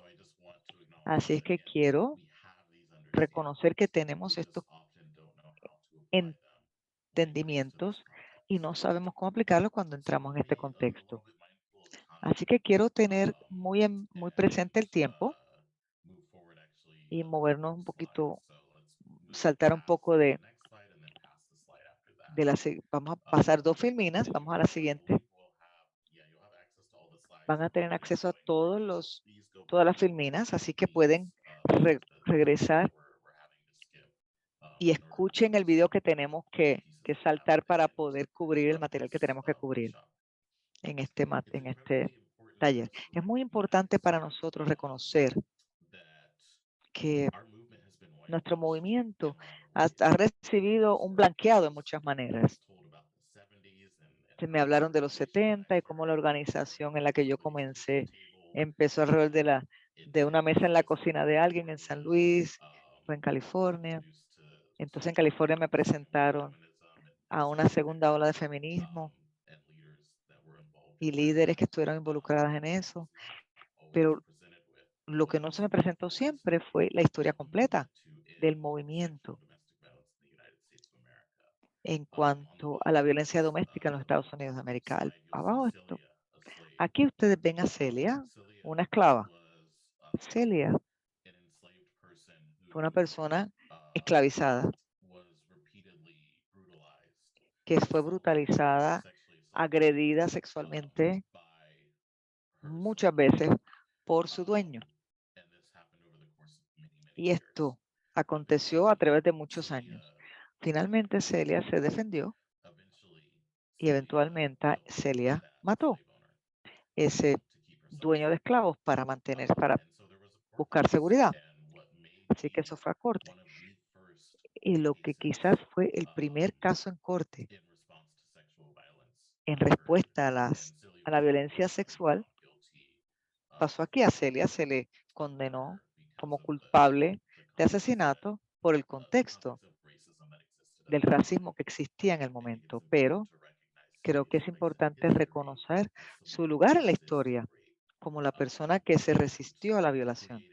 Así es que quiero reconocer que tenemos estos entendimientos y no sabemos cómo aplicarlos cuando entramos en este contexto. Así que quiero tener muy presente el tiempo y movernos un poquito, saltar un poco vamos a pasar 2 filminas, vamos a la siguiente. van a tener acceso a todas las filminas, así que pueden regresar y escuchen el video que tenemos que saltar para poder cubrir el material que tenemos que cubrir en este taller. Es muy importante para nosotros reconocer que nuestro movimiento ha recibido un blanqueado en muchas maneras. Me hablaron de los 70 y cómo la organización en la que yo comencé empezó alrededor de una mesa en la cocina de alguien en San Luis o en California. Entonces en California me presentaron a una segunda ola de feminismo y líderes que estuvieron involucradas en eso. Pero lo que no se me presentó siempre fue la historia completa del movimiento en cuanto a la violencia doméstica en los Estados Unidos de América. Abajo esto. Aquí ustedes ven a Celia, una esclava. Celia fue una persona esclavizada que fue brutalizada, agredida sexualmente muchas veces por su dueño. Y esto aconteció a través de muchos años. Finalmente Celia se defendió y eventualmente Celia mató a ese dueño de esclavos para buscar seguridad. Así que eso fue a corte. Y lo que quizás fue el primer caso en corte en respuesta a la violencia sexual pasó aquí. A Celia se le condenó como culpable de asesinato por el contexto del racismo que existía en el momento, pero creo que es importante reconocer su lugar en la historia como la persona que se resistió a la violación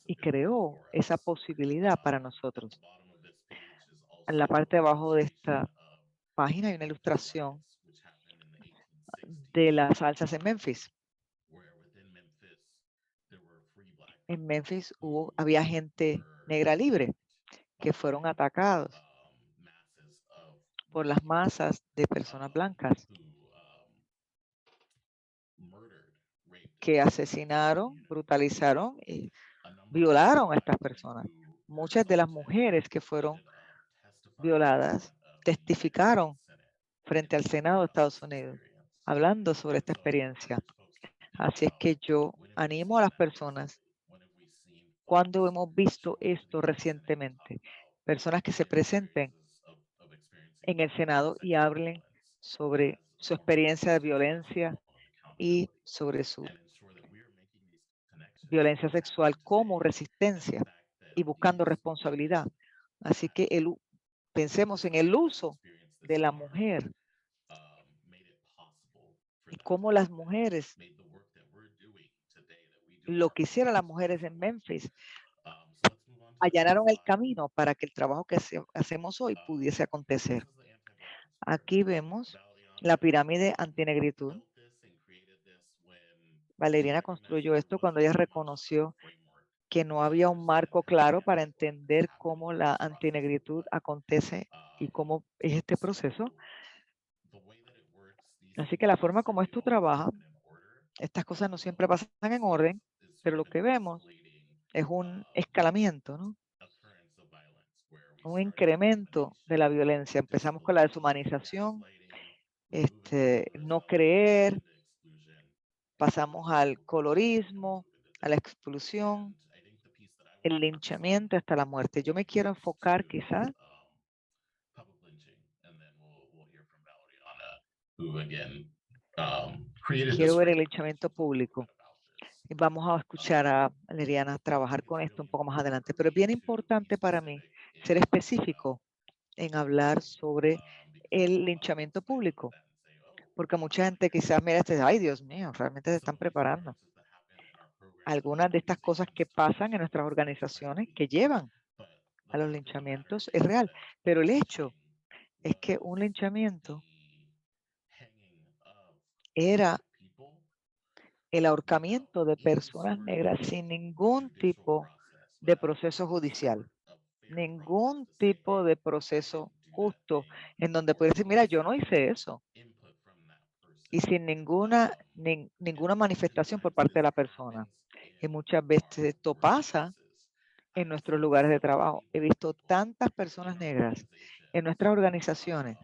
y creó esa posibilidad para nosotros. En la parte de abajo de esta página hay una ilustración de las salsas en Memphis. En Memphis había gente negra libre que fueron atacados por las masas de personas blancas que asesinaron, brutalizaron y violaron a estas personas. Muchas de las mujeres que fueron violadas testificaron frente al Senado de Estados Unidos hablando sobre esta experiencia. Así es que yo animo a las personas, cuando hemos visto esto recientemente, personas que se presenten en el Senado y hablen sobre su experiencia de violencia y sobre su violencia sexual como resistencia y buscando responsabilidad. Así que pensemos en el uso de la mujer y cómo las mujeres, lo que hicieron las mujeres en Memphis, allanaron el camino para que el trabajo que hacemos hoy pudiese acontecer. Aquí vemos la pirámide antinegritud. Valeriana construyó esto cuando ella reconoció que no había un marco claro para entender cómo la antinegritud acontece y cómo es este proceso. Así que la forma como esto trabaja, estas cosas no siempre pasan en orden, pero lo que vemos es un escalamiento, ¿no? Un incremento de la violencia. Empezamos con la deshumanización, no creer, pasamos al colorismo, a la exclusión, el linchamiento hasta la muerte. Yo me quiero enfocar quizás quiero ver el linchamiento público. Vamos a escuchar a Valeriana trabajar con esto un poco más adelante, pero es bien importante para mí ser específico en hablar sobre el linchamiento público, porque mucha gente quizás mira ay Dios mío, realmente se están preparando. Algunas de estas cosas que pasan en nuestras organizaciones que llevan a los linchamientos es real, pero el hecho es que un linchamiento era el ahorcamiento de personas negras sin ningún tipo de proceso judicial, ningún tipo de proceso justo en donde puede decir, mira, yo no hice eso. y sin ninguna manifestación por parte de la persona. Y muchas veces esto pasa en nuestros lugares de trabajo. He visto tantas personas negras en nuestras organizaciones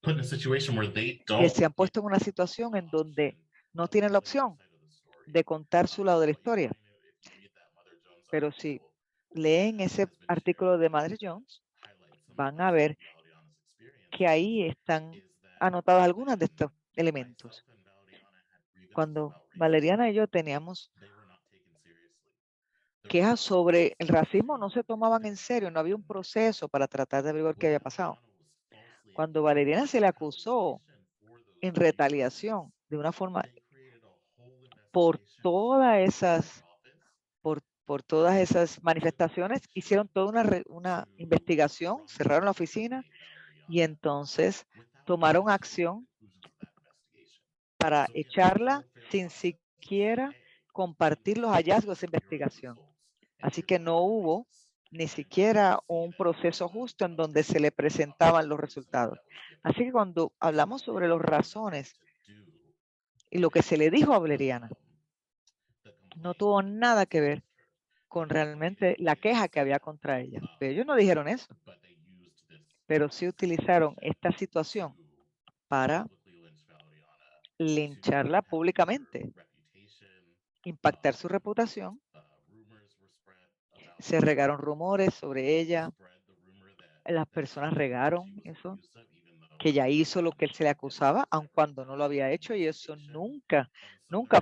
que se han puesto en una situación en donde no tienen la opción de contar su lado de la historia. Pero si leen ese artículo de Madre Jones, van a ver que ahí están anotados algunos de estos elementos. Cuando Valeriana y yo teníamos quejas sobre el racismo, no se tomaban en serio, no había un proceso para tratar de averiguar qué había pasado. Cuando Valeriana se le acusó en retaliación de una forma por todas esas manifestaciones, hicieron toda una investigación, cerraron la oficina y entonces tomaron acción para echarla sin siquiera compartir los hallazgos de esa investigación. Así que no hubo ni siquiera un proceso justo en donde se le presentaban los resultados. Así que cuando hablamos sobre las razones y lo que se le dijo a Valeriana, no tuvo nada que ver con realmente la queja que había contra ella. Pero ellos no dijeron eso, pero sí utilizaron esta situación para lincharla públicamente, impactar su reputación. Se regaron rumores sobre ella. Las personas regaron eso, que ella hizo lo que se le acusaba, aun cuando no lo había hecho, y eso nunca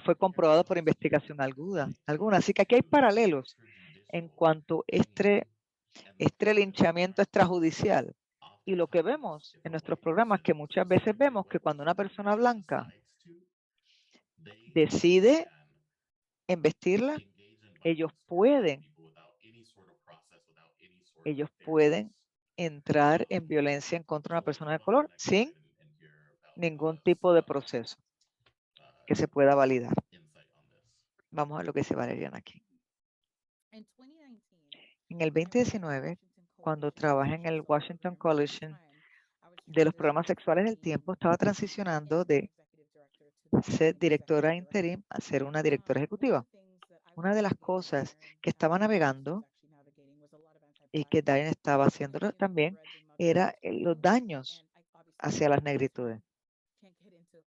fue comprobado por investigación alguna. Así que aquí hay paralelos en cuanto a este linchamiento extrajudicial. Y lo que vemos en nuestros programas, que muchas veces vemos que cuando una persona blanca decide embestirla, ellos pueden entrar en violencia en contra de una persona de color sin ningún tipo de proceso que se pueda validar. Vamos a ver lo que dice Valeriana aquí. En el 2019, cuando trabajé en el Washington Coalition de los programas sexuales del tiempo, estaba transicionando de ser directora interim a ser una directora ejecutiva. Una de las cosas que estaba navegando y que Diane estaba haciendo también era los daños hacia las negritudes.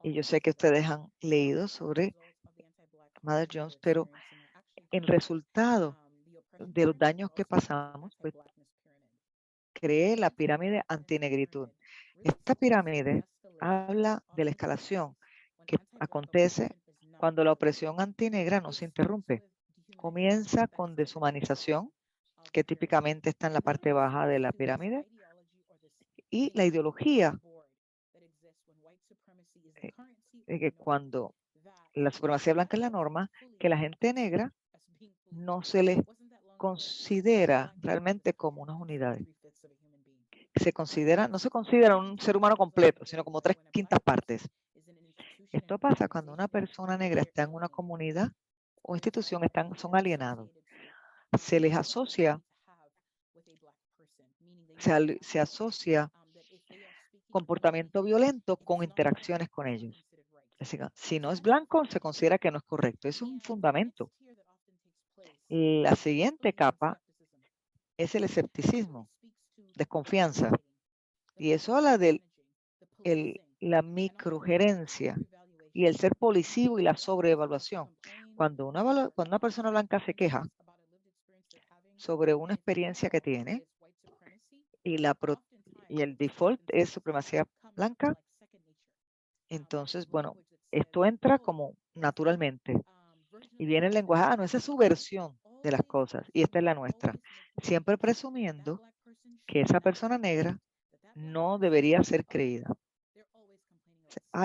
Y yo sé que ustedes han leído sobre Mother Jones, pero en resultado de los daños que pasamos, pues creé la pirámide antinegritud. Esta pirámide habla de la escalación que acontece cuando la opresión antinegra no se interrumpe. Comienza con deshumanización, que típicamente está en la parte baja de la pirámide, y la ideología, que cuando la supremacía blanca es la norma, que la gente negra no se les considera realmente como unas unidades. No se considera un ser humano completo, sino como 3/5 partes. Esto pasa cuando una persona negra está en una comunidad o institución, son alienados. Se les asocia, se asocia comportamiento violento con interacciones con ellos. Así que, si no es blanco, se considera que no es correcto. Eso es un fundamento. La siguiente capa es el escepticismo, desconfianza. Y eso habla de la microgerencia y el ser policivo y la sobreevaluación. Cuando una persona blanca se queja sobre una experiencia que tiene y el default es supremacía blanca, entonces, bueno, esto entra como naturalmente. Y viene el lenguaje, no, esa es su versión de las cosas y esta es la nuestra. Siempre presumiendo que esa persona negra no debería ser creída.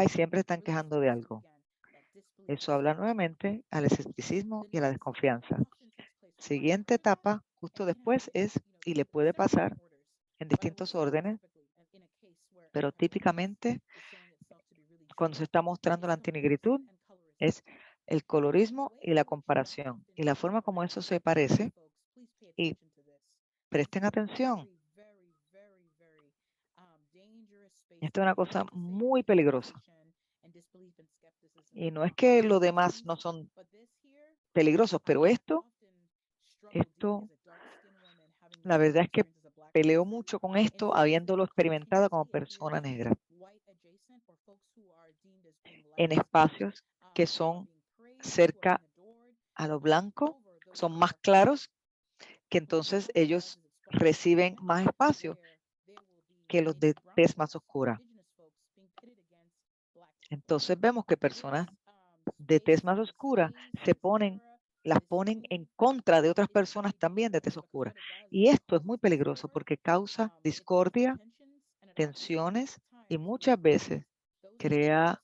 Siempre están quejando de algo. Eso habla nuevamente al escepticismo y a la desconfianza. Siguiente etapa, justo después, y le puede pasar en distintos órdenes, pero típicamente cuando se está mostrando la antinegritud es el colorismo y la comparación. Y la forma como eso se parece, y presten atención, Esto es una cosa muy peligrosa. Y no es que los demás no son peligrosos, pero esto, la verdad es que peleo mucho con esto, habiéndolo experimentado como persona negra en espacios que son cerca a lo blanco, son más claros, que entonces ellos reciben más espacio que los de tez más oscura. Entonces vemos que personas de tez más oscura las ponen en contra de otras personas también de tez oscura. Y esto es muy peligroso porque causa discordia, tensiones y muchas veces crea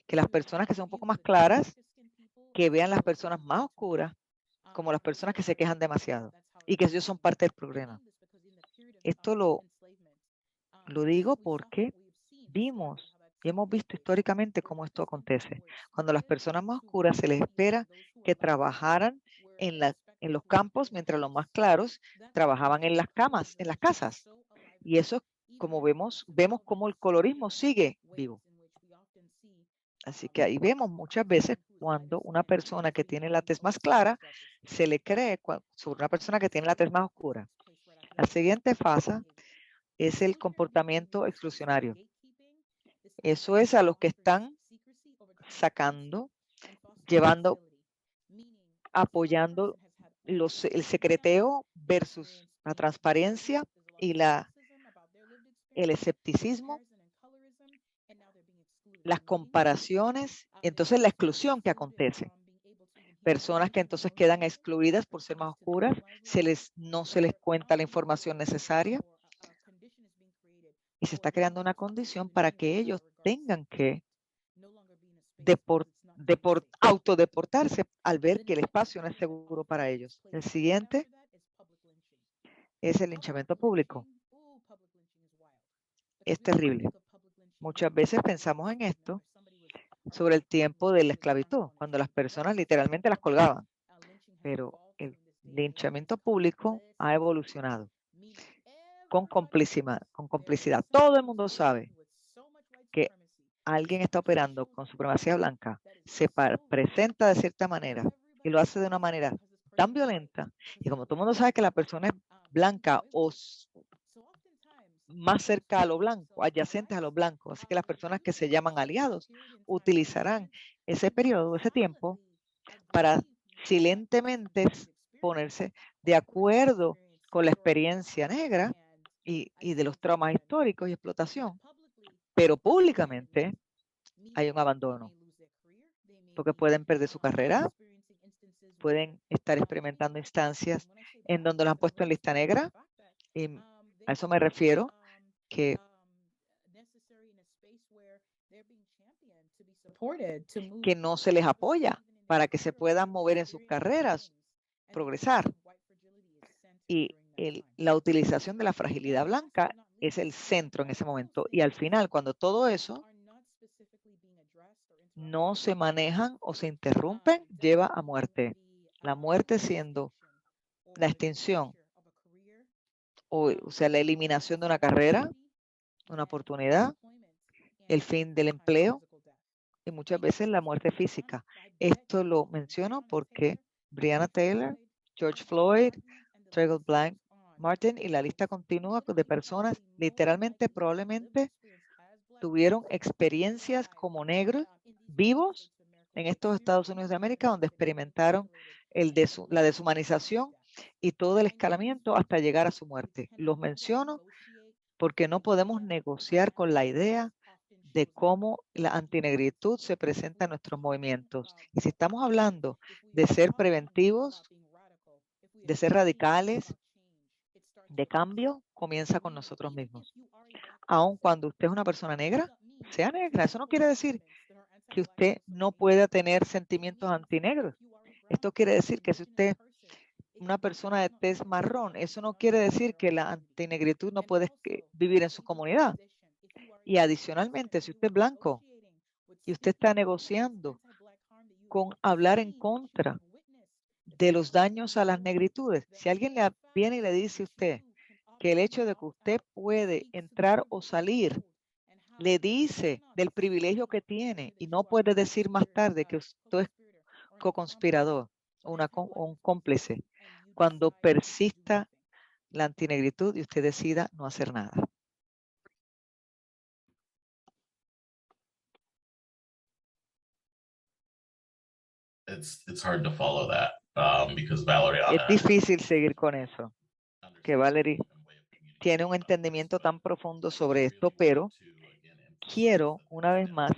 que las personas que son un poco más claras, que vean las personas más oscuras como las personas que se quejan demasiado y que ellos son parte del problema. Esto lo digo porque vimos y hemos visto históricamente cómo esto acontece. Cuando las personas más oscuras se les espera que trabajaran en los campos, mientras los más claros trabajaban en las casas. Y eso, como vemos cómo el colorismo sigue vivo. Así que ahí vemos muchas veces cuando una persona que tiene la tez más clara se le cree sobre una persona que tiene la tez más oscura. La siguiente fase es el comportamiento exclusionario. Eso es a los que están sacando, llevando, apoyando el secreteo versus la transparencia y el escepticismo, las comparaciones, entonces la exclusión que acontece. Personas que entonces quedan excluidas por ser más oscuras, no se les cuenta la información necesaria y se está creando una condición para que ellos tengan que autodeportarse al ver que el espacio no es seguro para ellos. El siguiente es el linchamiento público. Es terrible. Muchas veces pensamos en esto sobre el tiempo de la esclavitud, cuando las personas literalmente las colgaban. Pero el linchamiento público ha evolucionado con complicidad. Todo el mundo sabe que alguien está operando con supremacía blanca, se presenta de cierta manera y lo hace de una manera tan violenta, y como todo el mundo sabe que la persona es blanca o más cerca a lo blanco, adyacentes a lo blanco, así que las personas que se llaman aliados utilizarán ese periodo, ese tiempo, para silentemente ponerse de acuerdo con la experiencia negra y de los traumas históricos y explotación, pero públicamente hay un abandono, porque pueden perder su carrera, pueden estar experimentando instancias en donde los han puesto en lista negra, y a eso me refiero, que no se les apoya para que se puedan mover en sus carreras, progresar. Y la utilización de la fragilidad blanca es el centro en ese momento. Y al final, cuando todo eso no se manejan o se interrumpen, lleva a muerte. La muerte siendo la extinción, o sea, la eliminación de una carrera, una oportunidad, el fin del empleo y muchas veces la muerte física. Esto lo menciono porque Breonna Taylor, George Floyd, Trayvon Martin y la lista continúa de personas literalmente probablemente tuvieron experiencias como negros vivos en estos Estados Unidos de América, donde experimentaron la deshumanización y todo el escalamiento hasta llegar a su muerte. Los menciono porque no podemos negociar con la idea de cómo la antinegritud se presenta en nuestros movimientos. Y si estamos hablando de ser preventivos, de ser radicales, de cambio, comienza con nosotros mismos. Aun cuando usted es una persona negra, sea negra, eso no quiere decir que usted no pueda tener sentimientos antinegros. Esto quiere decir que si usted una persona de tez marrón, eso no quiere decir que la antinegritud no puede vivir en su comunidad. Y adicionalmente, si usted es blanco y usted está negociando con hablar en contra de los daños a las negritudes, si alguien le viene y le dice a usted que el hecho de que usted puede entrar o salir le dice del privilegio que tiene y no puede decir más tarde que usted es co-conspirador o un cómplice cuando persista la antinegritud y usted decida no hacer nada. It's hard to follow that because Valerie Es difícil seguir con eso, que Valerie tiene un entendimiento tan profundo sobre esto, pero quiero una vez más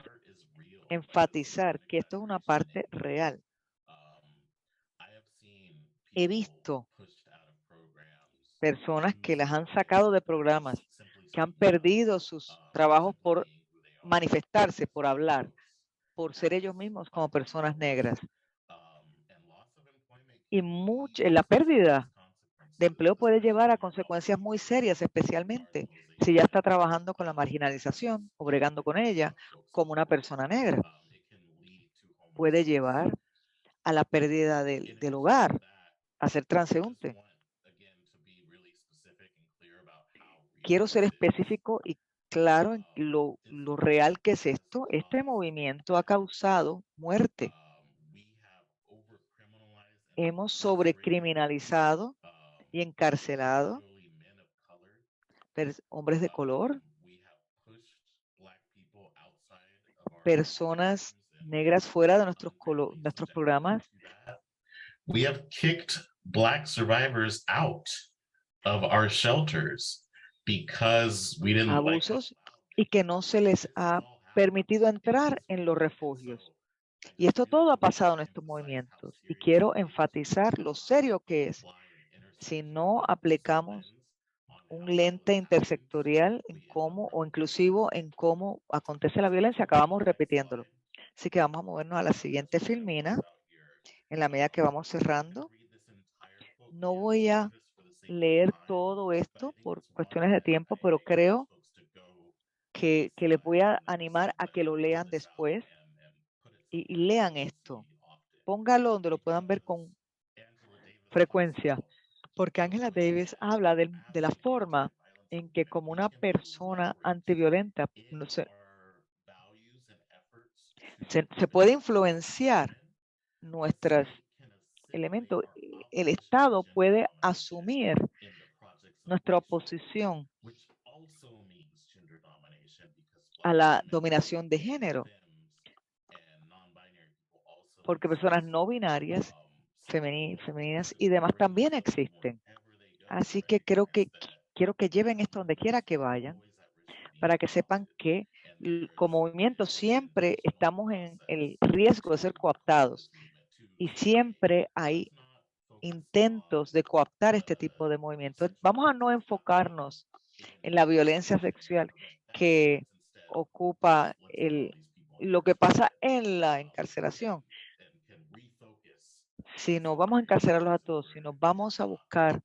enfatizar que esto es una parte real. He visto personas que las han sacado de programas, que han perdido sus trabajos por manifestarse, por hablar, por ser ellos mismos como personas negras. Y la pérdida de empleo puede llevar a consecuencias muy serias, especialmente si ya está trabajando con la marginalización o bregando con ella como una persona negra. Puede llevar a la pérdida del hogar, a ser transeúnte. Quiero ser específico y claro en lo real que es esto. Este movimiento ha causado muerte. Hemos sobrecriminalizado y encarcelado hombres de color, personas negras fuera de nuestros programas. We have kicked Black survivors out of our shelters because we didn't abusos y que no se les ha permitido entrar en los refugios. Y esto todo ha pasado en estos movimientos. Y quiero enfatizar lo serio que es si no aplicamos un lente intersectorial en cómo, o inclusivo en cómo acontece la violencia. Acabamos repitiéndolo. Así que vamos a movernos a la siguiente filmina. En la medida que vamos cerrando, no voy a leer todo esto por cuestiones de tiempo, pero creo que les voy a animar a que lo lean después y lean esto. Póngalo donde lo puedan ver con frecuencia, porque Angela Davis habla de la forma en que como una persona antiviolenta se puede influenciar nuestros elementos. El Estado puede asumir nuestra oposición a la dominación de género, porque personas no binarias, femeninas y demás también existen. Así que quiero que lleven esto donde quiera que vayan, para que sepan que como movimiento siempre estamos en el riesgo de ser cooptados y siempre hay intentos de cooptar este tipo de movimientos. Vamos a no enfocarnos en la violencia sexual que ocupa lo que pasa en la encarcelación, sino vamos a encarcelarlos a todos, sino vamos a buscar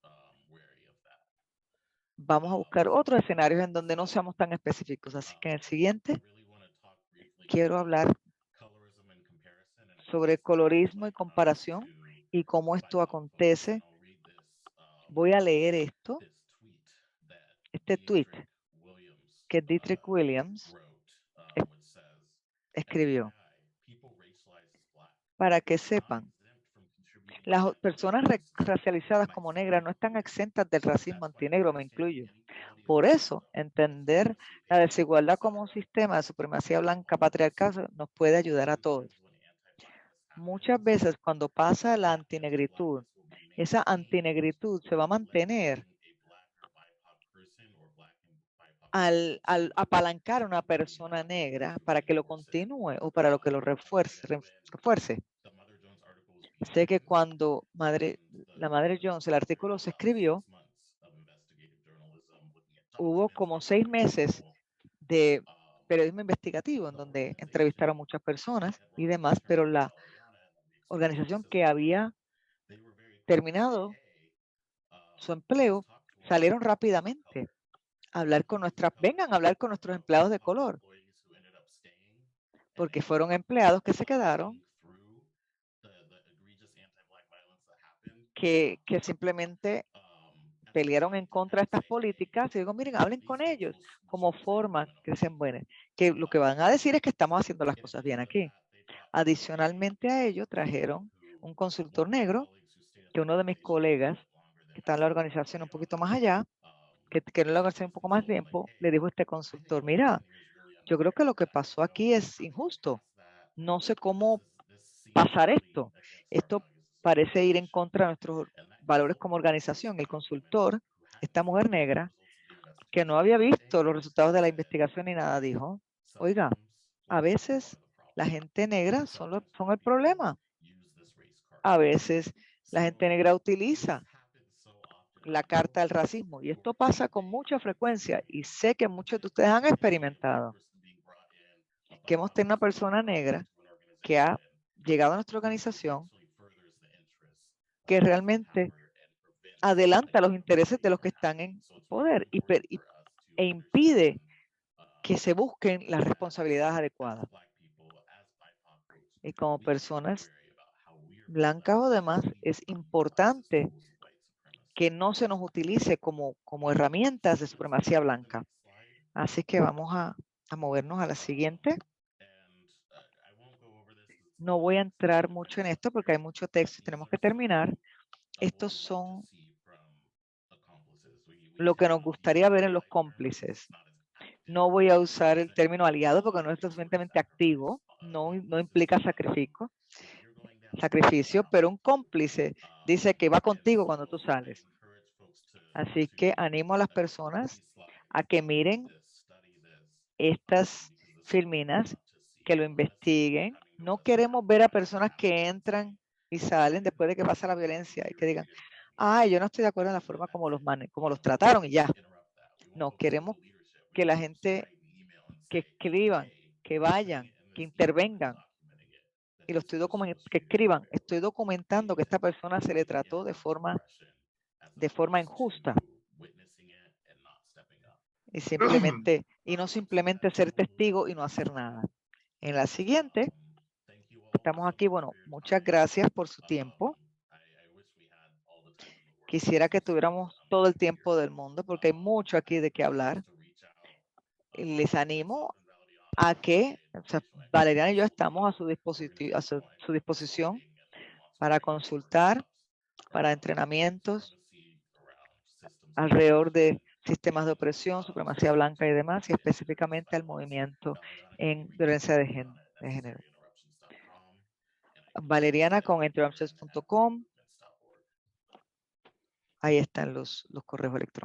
otros escenarios en donde no seamos tan específicos. Así que en el siguiente quiero hablar sobre colorismo y comparación y cómo esto acontece. Voy a leer este tweet que Dietrich Williams escribió. Para que sepan, las personas racializadas como negras no están exentas del racismo antinegro, me incluyo. Por eso, entender la desigualdad como un sistema de supremacía blanca patriarcal nos puede ayudar a todos. Muchas veces cuando pasa la antinegritud, esa antinegritud se va a mantener al apalancar a una persona negra para que lo continúe o para lo que lo refuerce. Sé que cuando la madre Jones, el artículo se escribió, hubo como 6 meses de periodismo investigativo en donde entrevistaron muchas personas y demás, pero la organización que había terminado su empleo salieron rápidamente a hablar vengan a hablar con nuestros empleados de color, porque fueron empleados que se quedaron, que simplemente pelearon en contra de estas políticas, y digo, miren, hablen con ellos como forma que dicen, bueno, que lo que van a decir es que estamos haciendo las cosas bien aquí. Adicionalmente a ello, trajeron un consultor negro, que uno de mis colegas, que está en la organización un poquito más allá, que en la organización un poco más tiempo, le dijo a este consultor, mira, yo creo que lo que pasó aquí es injusto. No sé cómo pasar esto. Esto parece ir en contra de nuestros valores como organización. El consultor, esta mujer negra, que no había visto los resultados de la investigación ni nada, dijo, oiga, a veces la gente negra son el problema. A veces la gente negra utiliza la carta del racismo y esto pasa con mucha frecuencia y sé que muchos de ustedes han experimentado que hemos tenido una persona negra que ha llegado a nuestra organización que realmente adelanta los intereses de los que están en poder e impide que se busquen las responsabilidades adecuadas. Y como personas blancas o demás, es importante que no se nos utilice como herramientas de supremacía blanca. Así que vamos a movernos a la siguiente. No voy a entrar mucho en esto porque hay mucho texto y tenemos que terminar. Estos son lo que nos gustaría ver en los cómplices. No voy a usar el término aliado porque no es lo suficientemente activo, no implica sacrificio, pero un cómplice dice que va contigo cuando tú sales. Así que animo a las personas a que miren estas filminas, que lo investiguen. No queremos ver a personas que entran y salen después de que pasa la violencia y que digan, yo no estoy de acuerdo en la forma como los trataron y ya. No, queremos que la gente que escriban, que vayan, que intervengan. Y lo estoy que escriban, estoy documentando que esta persona se le trató de forma injusta. Y no simplemente ser testigo y no hacer nada. En la siguiente, estamos aquí. Bueno, muchas gracias por su tiempo. Quisiera que tuviéramos todo el tiempo del mundo porque hay mucho aquí de qué hablar. Y les animo a que, Valeriana y yo estamos a su disposición para consultar, para entrenamientos alrededor de sistemas de opresión, supremacía blanca y demás, y específicamente al movimiento en violencia de género. Valeriana con interruptions.com. Ahí están los correos electrónicos.